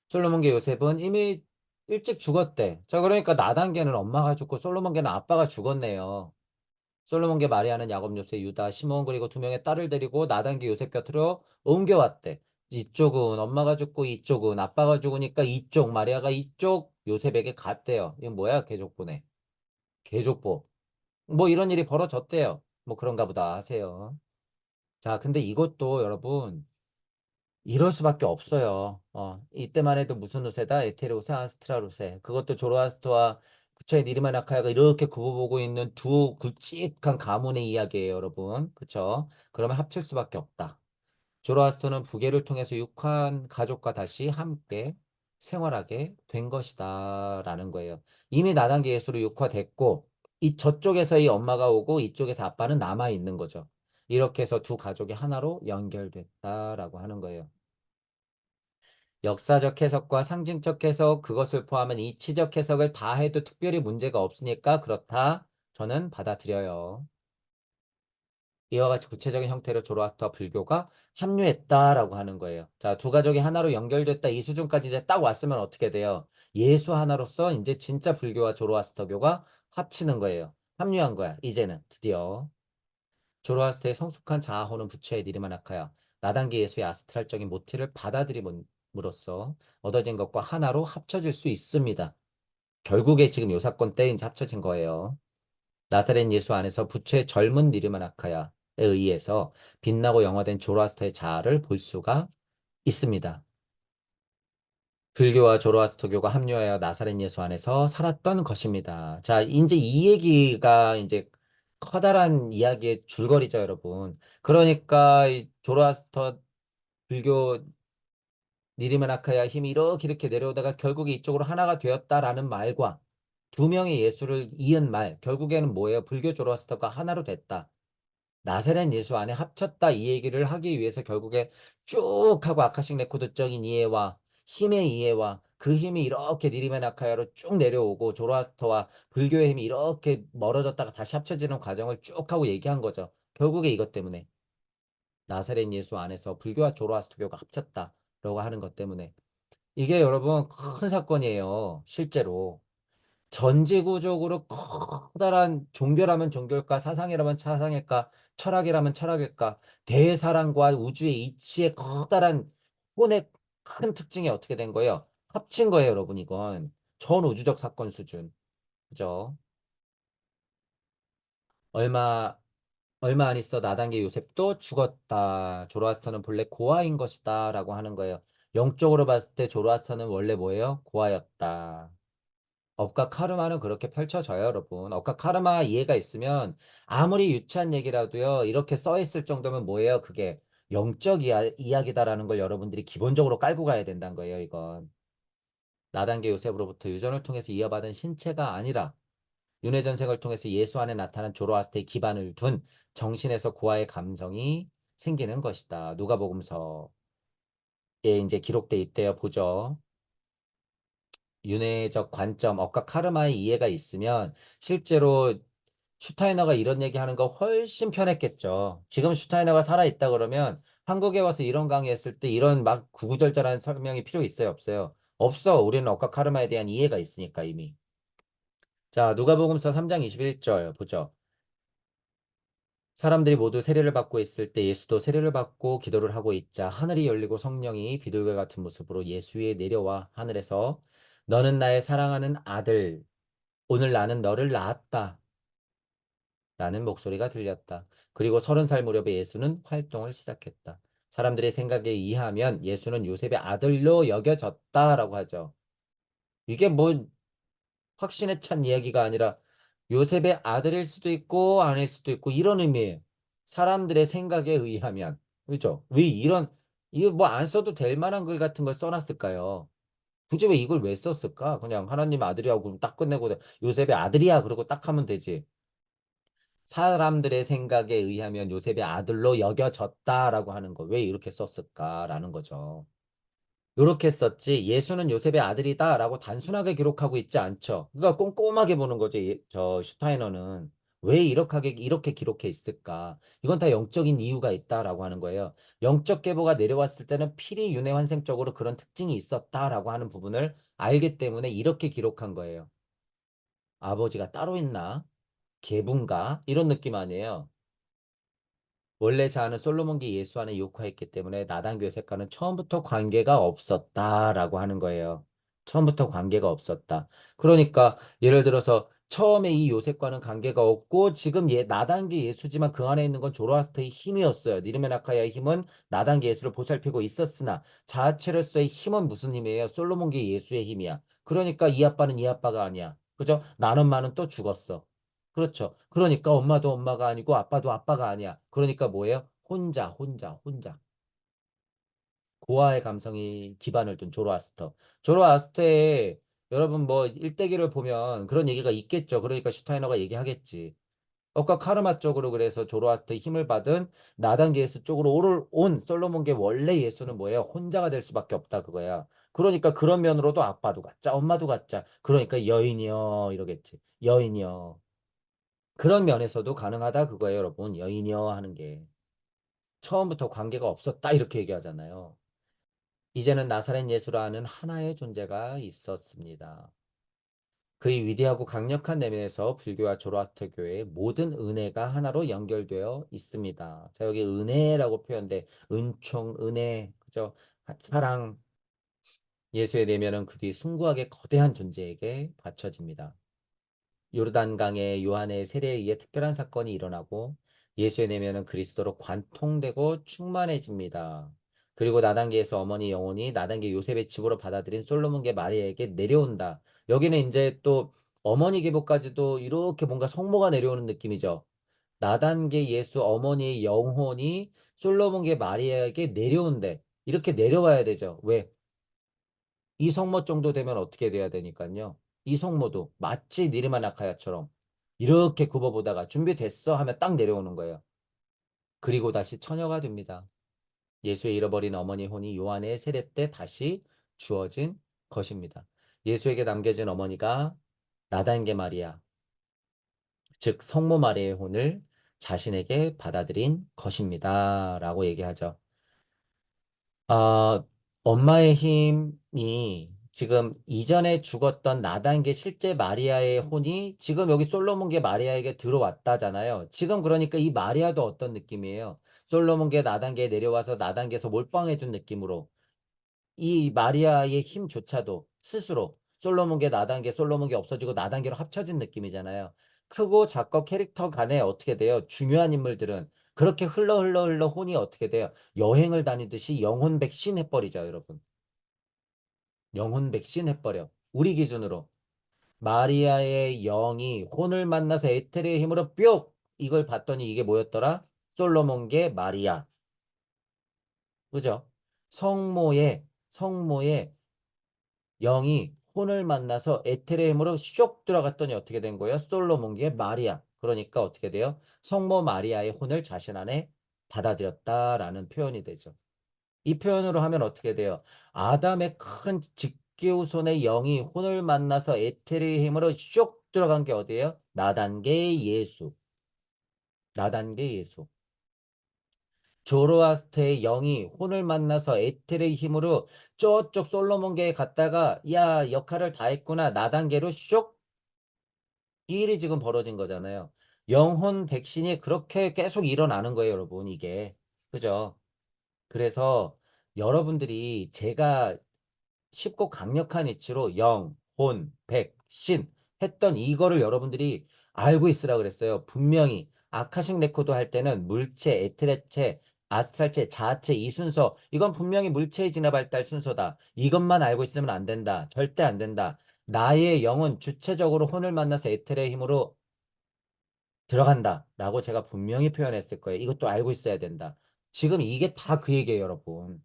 솔로몬계 요셉은 이미 일찍 죽었대. 자, 그러니까 나단계는 엄마가 죽고 솔로몬계는 아빠가 죽었네요. 솔로몬계 마리아는 야곱, 요셉, 유다, 시몬 그리고 두 명의 딸을 데리고 나단계 요셉 곁으로 옮겨왔대. 이쪽은 엄마가 죽고 이쪽은 아빠가 죽으니까 이쪽 마리아가 이쪽 요셉에게 갔대요. 이건 뭐야? 계족보네. 계족보. 뭐 이런 일이 벌어졌대요. 뭐 그런가 보다 하세요. 자, 근데 이것도 여러분 이럴 수밖에 없어요. 이때만 해도 무슨 우세다? 에테르우세, 아스트라루세. 그것도 조로아스터와 부처의 니르마나카야가 이렇게 굽어보고 있는 두 굵직한 가문의 이야기예요, 여러분. 그쵸? 그러면 합칠 수밖에 없다. 조로아스터는 부계를 통해서 육한 가족과 다시 함께 생활하게 된 것이다. 라는 거예요. 이미 나단계 예수로 육화됐고, 이 저쪽에서 이 엄마가 오고 이쪽에서 아빠는 남아 있는 거죠. 이렇게 해서 두 가족이 하나로 연결됐다라고 하는 거예요. 역사적 해석과 상징적 해석, 그것을 포함한 이치적 해석을 다 해도 특별히 문제가 없으니까 그렇다. 저는 받아들여요. 이와 같이 구체적인 형태로 조로아스터와 불교가 합류했다라고 하는 거예요. 자, 두 가족이 하나로 연결됐다. 이 수준까지 이제 딱 왔으면 어떻게 돼요? 예수 하나로서 이제 진짜 불교와 조로아스터교가 합치는 거예요. 합류한 거야. 이제는 드디어. 조로아스터의 성숙한 자아호는 부처의 니르마나카야. 나단계 예수의 아스트랄적인 모티를 받아들임으로써 얻어진 것과 하나로 합쳐질 수 있습니다. 결국에 지금 요 사건 때 이제 합쳐진 거예요. 나사렛 예수 안에서 부처의 젊은 니르마나카야에 의해서 빛나고 영화된 조로아스터의 자아를 볼 수가 있습니다. 불교와 조로아스터교가 합류하여 나사렛 예수 안에서 살았던 것입니다. 자, 이제 이 얘기가 이제 커다란 이야기의 줄거리죠, 여러분. 그러니까 이 조로아스터 불교 니리메나카야 힘이 이렇게 내려오다가 결국에 이쪽으로 하나가 되었다라는 말과 두 명의 예수를 이은 말, 결국에는 뭐예요? 불교 조로아스터가 하나로 됐다. 나사렛 예수 안에 합쳤다 이 얘기를 하기 위해서 결국에 쭉 하고 아카식 레코드적인 이해와 힘의 이해와 그 힘이 이렇게 니리메나카야로 쭉 내려오고 조로아스터와 불교의 힘이 이렇게 멀어졌다가 다시 합쳐지는 과정을 쭉 하고 얘기한 거죠. 결국에 이것 때문에 나사렛 예수 안에서 불교와 조로아스터교가 합쳤다라고 하는 것 때문에 이게 여러분 큰 사건이에요. 실제로. 전지구적으로 커다란 종교라면 종교일까, 사상이라면 사상일까, 철학이라면 철학일까, 대사랑과 우주의 이치의 커다란 혼의 큰 특징이 어떻게 된 거예요? 합친 거예요, 여러분, 이건. 전 우주적 사건 수준. 그죠? 얼마, 얼마 안 있어 나단계 요셉도 죽었다. 조로아스터는 본래 고아인 것이다. 라고 하는 거예요. 영적으로 봤을 때 조로아스터는 원래 뭐예요? 고아였다. 업과 카르마는 그렇게 펼쳐져요, 여러분. 업과 카르마 이해가 있으면 아무리 유치한 얘기라도요, 이렇게 써 있을 정도면 뭐예요? 그게 영적 이야기다라는 걸 여러분들이 기본적으로 깔고 가야 된다는 거예요, 이건. 나단계 요셉으로부터 유전을 통해서 이어받은 신체가 아니라 윤회 전생을 통해서 예수 안에 나타난 조로아스터의 기반을 둔 정신에서 고아의 감성이 생기는 것이다. 누가복음서에 이제 기록돼 있대요. 보죠. 윤회적 관점, 업과 카르마의 이해가 있으면 실제로 슈타이너가 이런 얘기하는 거 훨씬 편했겠죠. 지금 슈타이너가 살아있다 그러면 한국에 와서 이런 강의했을 때 이런 막 구구절절한 설명이 필요 있어요, 없어요? 없어. 우리는 업과 카르마에 대한 이해가 있으니까 이미. 자, 누가복음서 3장 21절 보죠. 사람들이 모두 세례를 받고 있을 때 예수도 세례를 받고 기도를 하고 있자 하늘이 열리고 성령이 비둘기 같은 모습으로 예수 위에 내려와 하늘에서 너는 나의 사랑하는 아들, 오늘 나는 너를 낳았다. 라는 목소리가 들렸다. 그리고 30살 무렵에 예수는 활동을 시작했다. 사람들의 생각에 의하면 예수는 요셉의 아들로 여겨졌다라고 하죠. 이게 뭐 확신에 찬 이야기가 아니라 요셉의 아들일 수도 있고 아닐 수도 있고 이런 의미예요. 사람들의 생각에 의하면. 그렇죠? 왜 이런 이거 뭐 안 써도 될 만한 글 같은 걸 써놨을까요? 굳이 왜 이걸 왜 썼을까? 그냥 하나님 아들이라고 딱 끝내고 요셉의 아들이야 그러고 딱 하면 되지. 사람들의 생각에 의하면 요셉의 아들로 여겨졌다라고 하는 거. 왜 이렇게 썼을까라는 거죠. 이렇게 썼지 예수는 요셉의 아들이다라고 단순하게 기록하고 있지 않죠. 그러니까 꼼꼼하게 보는 거죠. 저 슈타이너는. 왜 이렇게 기록해 있을까? 이건 다 영적인 이유가 있다라고 하는 거예요. 영적 계보가 내려왔을 때는 필히 윤회 환생적으로 그런 특징이 있었다라고 하는 부분을 알기 때문에 이렇게 기록한 거예요. 아버지가 따로 있나? 계분가? 이런 느낌 아니에요. 원래 자아는 솔로몬기 예수 안에 육화했기 때문에 나단 교색과는 처음부터 관계가 없었다라고 하는 거예요. 처음부터 관계가 없었다. 그러니까 예를 들어서 처음에 이 요셉과는 관계가 없고 지금 나단계 예수지만 그 안에 있는 건 조로아스터의 힘이었어요. 니르메나카야의 힘은 나단계 예수를 보살피고 있었으나 자아체로서의 힘은 무슨 힘이에요? 솔로몬기 예수의 힘이야. 그러니까 이 아빠는 이 아빠가 아니야. 그죠? 나는 마는 또 죽었어. 그렇죠. 그러니까 엄마도 엄마가 아니고 아빠도 아빠가 아니야. 그러니까 뭐예요? 혼자. 고아의 감성이 기반을 둔 조로아스터. 조로아스터에 여러분 뭐 일대기를 보면 그런 얘기가 있겠죠. 그러니까 슈타이너가 얘기하겠지. 아까 카르마 쪽으로 그래서 조로아스터의 힘을 받은 나단계 예수 쪽으로 온 솔로몬계 원래 예수는 뭐예요? 혼자가 될 수밖에 없다 그거야. 그러니까 그런 면으로도 아빠도 가짜, 엄마도 가짜. 그러니까 여인이여 이러겠지. 여인이여. 그런 면에서도 가능하다 그거예요, 여러분. 여인이여 하는 게. 처음부터 관계가 없었다 이렇게 얘기하잖아요. 이제는 나사렛 예수라는 하나의 존재가 있었습니다. 그의 위대하고 강력한 내면에서 불교와 조로아스터교의 모든 은혜가 하나로 연결되어 있습니다. 자, 여기 은혜라고 표현돼. 은총, 은혜, 그죠? 사랑, 예수의 내면은 그 뒤 숭고하게 거대한 존재에게 바쳐집니다. 요르단강의 요한의 세례에 의해 특별한 사건이 일어나고 예수의 내면은 그리스도로 관통되고 충만해집니다. 그리고 나단계에서 어머니 영혼이 나단계 요셉의 집으로 받아들인 솔로몬계 마리아에게 내려온다. 여기는 이제 또 어머니 계보까지도 이렇게 뭔가 성모가 내려오는 느낌이죠. 나단계 예수 어머니의 영혼이 솔로몬계 마리아에게 내려온대. 이렇게 내려와야 되죠. 왜? 이 성모 정도 되면 어떻게 돼야 되니까요. 이 성모도 마치 니르마 나카야처럼 이렇게 굽어보다가 준비됐어 하면 딱 내려오는 거예요. 그리고 다시 처녀가 됩니다. 예수의 잃어버린 어머니 혼이 요한의 세례 때 다시 주어진 것입니다. 예수에게 남겨진 어머니가 나단계 마리아, 즉 성모 마리아의 혼을 자신에게 받아들인 것입니다. 라고 얘기하죠. 아, 엄마의 힘이 지금 이전에 죽었던 나단계 실제 마리아의 혼이 지금 여기 솔로몬계 마리아에게 들어왔다잖아요. 지금 그러니까 이 마리아도 어떤 느낌이에요? 솔로몬계 나단계에 내려와서 나단계에서 몰빵해준 느낌으로 이 마리아의 힘조차도 스스로 솔로몬계 나단계 솔로몬계 없어지고 나단계로 합쳐진 느낌이잖아요. 크고 작고 캐릭터 간에 어떻게 돼요? 중요한 인물들은 그렇게 흘러 혼이 어떻게 돼요? 여행을 다니듯이 영혼 백신 해버리죠, 여러분. 영혼 백신 해버려. 우리 기준으로 마리아의 영이 혼을 만나서 에테르의 힘으로 뿅! 이걸 봤더니 이게 뭐였더라? 솔로몬계 마리아. 그죠? 성모의 영이 혼을 만나서 에테레임으로 쇽 들어갔더니 어떻게 된 거예요? 솔로몬기의 마리아. 그러니까 어떻게 돼요? 성모 마리아의 혼을 자신 안에 받아들였다라는 표현이 되죠. 이 표현으로 하면 어떻게 돼요? 아담의 큰 직계후손의 영이 혼을 만나서 에테르의 힘으로 쇽 들어간 게 어디예요? 나단계 예수. 나단계 예수. 조로아스터의 영이 혼을 만나서 에텔의 힘으로 저쪽 솔로몬계에 갔다가 야 역할을 다 했구나 나단계로 쇽 이 일이 지금 벌어진 거잖아요. 영혼 백신이 그렇게 계속 일어나는 거예요, 여러분. 이게 그죠? 그래서 여러분들이 제가 쉽고 강력한 이치로 영, 혼, 백, 신 했던 이거를 여러분들이 알고 있으라 그랬어요. 분명히 아카식 레코드 할 때는 물체, 에트레체, 아스트랄체, 자아체 이 순서 이건 분명히 물체의 진화 발달 순서다. 이것만 알고 있으면 안 된다. 절대 안 된다. 나의 영은 주체적으로 혼을 만나서 에테르의 힘으로 들어간다. 라고 제가 분명히 표현했을 거예요. 이것도 알고 있어야 된다. 지금 이게 다 그 얘기예요, 여러분.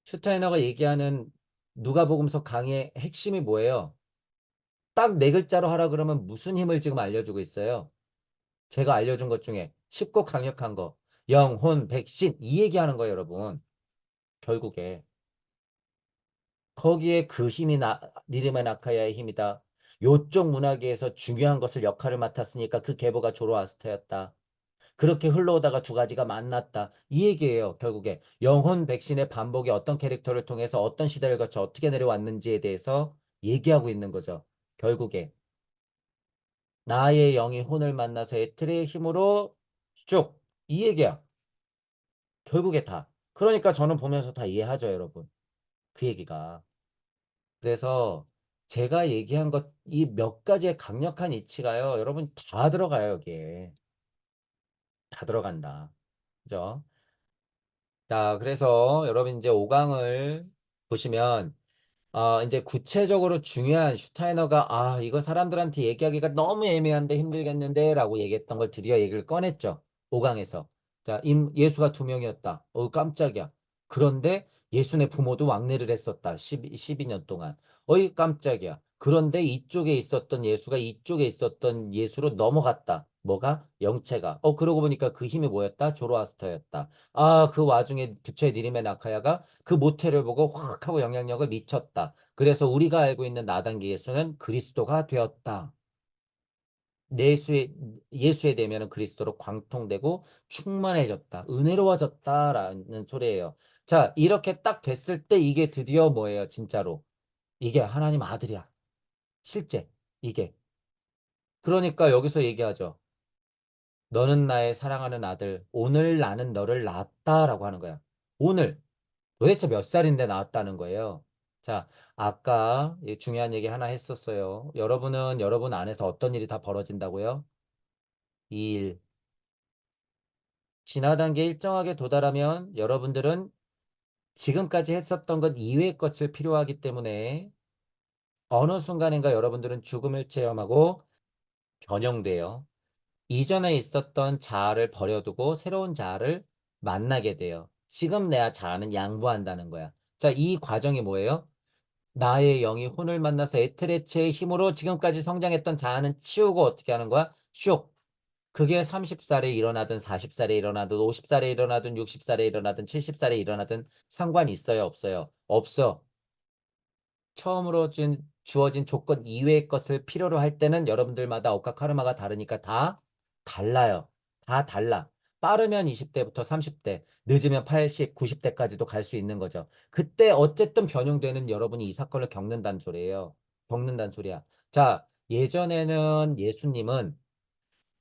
슈타이너가 얘기하는 누가복음서 강의 핵심이 뭐예요? 딱 네 글자로 하라 그러면 무슨 힘을 지금 알려주고 있어요? 제가 알려준 것 중에 쉽고 강력한 거. 영혼, 백신 이 얘기하는 거예요, 여러분. 결국에. 거기에 그 힘이 니르메 나카야의 힘이다. 요쪽 문화계에서 중요한 것을 역할을 맡았으니까 그 계보가 조로아스터였다. 그렇게 흘러오다가 두 가지가 만났다. 이 얘기예요, 결국에. 영혼 백신의 반복이 어떤 캐릭터를 통해서 어떤 시대를 거쳐 어떻게 내려왔는지에 대해서 얘기하고 있는 거죠. 결국에. 나의 영이 혼을 만나서 에틀의 힘으로 쭉. 이 얘기야. 결국에 다. 그러니까 저는 보면서 다 이해하죠, 여러분. 그 얘기가. 그래서 제가 얘기한 것, 이 몇 가지의 강력한 이치가요, 여러분 다 들어가요, 여기에. 다 들어간다. 그죠? 자, 그래서 여러분 이제 5강을 보시면 이제 구체적으로 중요한 슈타이너가 이거 사람들한테 얘기하기가 너무 애매한데 힘들겠는데 라고 얘기했던 걸 드디어 얘기를 꺼냈죠. 5강에서. 자, 예수가 두 명이었다. 깜짝이야. 그런데 예수네 부모도 왕래를 했었다. 12년 동안. 어이 깜짝이야. 그런데 이쪽에 있었던 예수가 이쪽에 있었던 예수로 넘어갔다. 뭐가? 영체가. 그러고 보니까 그 힘이 뭐였다? 조로아스터였다. 그 와중에 부처의 니림의 나카야가 그 모태를 보고 확 하고 영향력을 미쳤다. 그래서 우리가 알고 있는 나단계 예수는 그리스도가 되었다. 예수에 대면은 그리스도로 광통되고 충만해졌다. 은혜로워졌다라는 소리예요. 자, 이렇게 딱 됐을 때 이게 드디어 뭐예요, 진짜로. 이게 하나님 아들이야. 실제. 이게. 그러니까 여기서 얘기하죠. 너는 나의 사랑하는 아들. 오늘 나는 너를 낳았다라고 하는 거야. 오늘. 도대체 몇 살인데 나왔다는 거예요. 자, 아까 중요한 얘기 하나 했었어요. 여러분은 여러분 안에서 어떤 일이 다 벌어진다고요? 이 일. 진화 단계 일정하게 도달하면 여러분들은 지금까지 했었던 것 이외의 것을 필요하기 때문에 어느 순간인가 여러분들은 죽음을 체험하고 변형돼요. 이전에 있었던 자아를 버려두고 새로운 자아를 만나게 돼요. 지금 내 자아는 양보한다는 거야. 자, 이 과정이 뭐예요? 나의 영이 혼을 만나서 에테레체의 힘으로 지금까지 성장했던 자아는 치우고 어떻게 하는 거야? 슉! 그게 30살에 일어나든 40살에 일어나든 50살에 일어나든 60살에 일어나든 70살에 일어나든 상관이 있어요? 없어요? 없어. 처음으로 주어진 조건 이외의 것을 필요로 할 때는 여러분들마다 억각 카르마가 다르니까 다 달라요. 다 달라. 빠르면 20대부터 30대, 늦으면 80, 90대까지도 갈 수 있는 거죠. 그때 어쨌든 변형되는 여러분이 이 사건을 겪는다는 소리예요. 겪는다는 소리야. 자, 예전에는 예수님은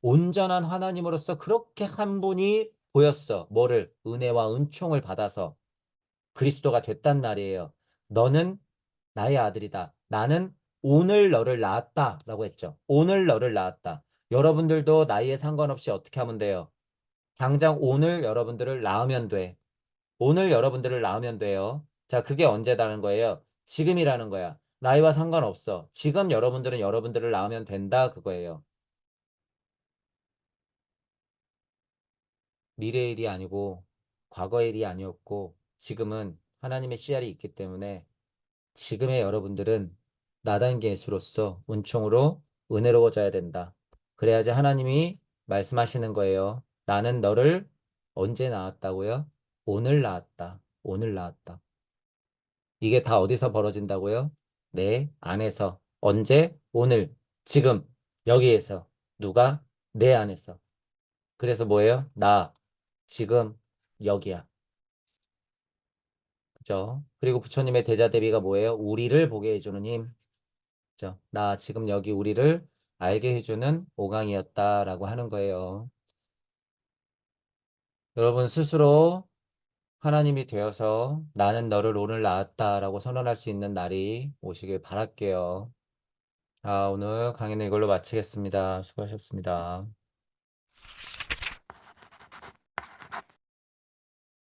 온전한 하나님으로서 그렇게 한 분이 보였어. 뭐를? 은혜와 은총을 받아서 그리스도가 됐단 말이에요. 너는 나의 아들이다. 나는 오늘 너를 낳았다. 라고 했죠. 오늘 너를 낳았다. 여러분들도 나이에 상관없이 어떻게 하면 돼요? 당장 오늘 여러분들을 낳으면 돼. 오늘 여러분들을 낳으면 돼요. 자, 그게 언제다는 거예요? 지금이라는 거야. 나이와 상관없어. 지금 여러분들은 여러분들을 낳으면 된다. 그거예요. 미래의 일이 아니고 과거의 일이 아니었고 지금은 하나님의 씨알이 있기 때문에 지금의 여러분들은 나단계 예수로서 은총으로 은혜로워져야 된다. 그래야지 하나님이 말씀하시는 거예요. 나는 너를 언제 낳았다고요? 오늘 낳았다. 오늘 낳았다. 이게 다 어디서 벌어진다고요? 내 안에서. 언제? 오늘. 지금. 여기에서. 누가? 내 안에서. 그래서 뭐예요? 나. 지금. 여기야. 그죠? 그리고 부처님의 대자대비가 뭐예요? 우리를 보게 해주는 힘. 그죠? 나 지금 여기 우리를 알게 해주는 오강이었다라고 하는 거예요. 여러분 스스로 하나님이 되어서 나는 너를 오늘 낳았다라고 선언할 수 있는 날이 오시길 바랄게요. 오늘 강의는 이걸로 마치겠습니다. 수고하셨습니다.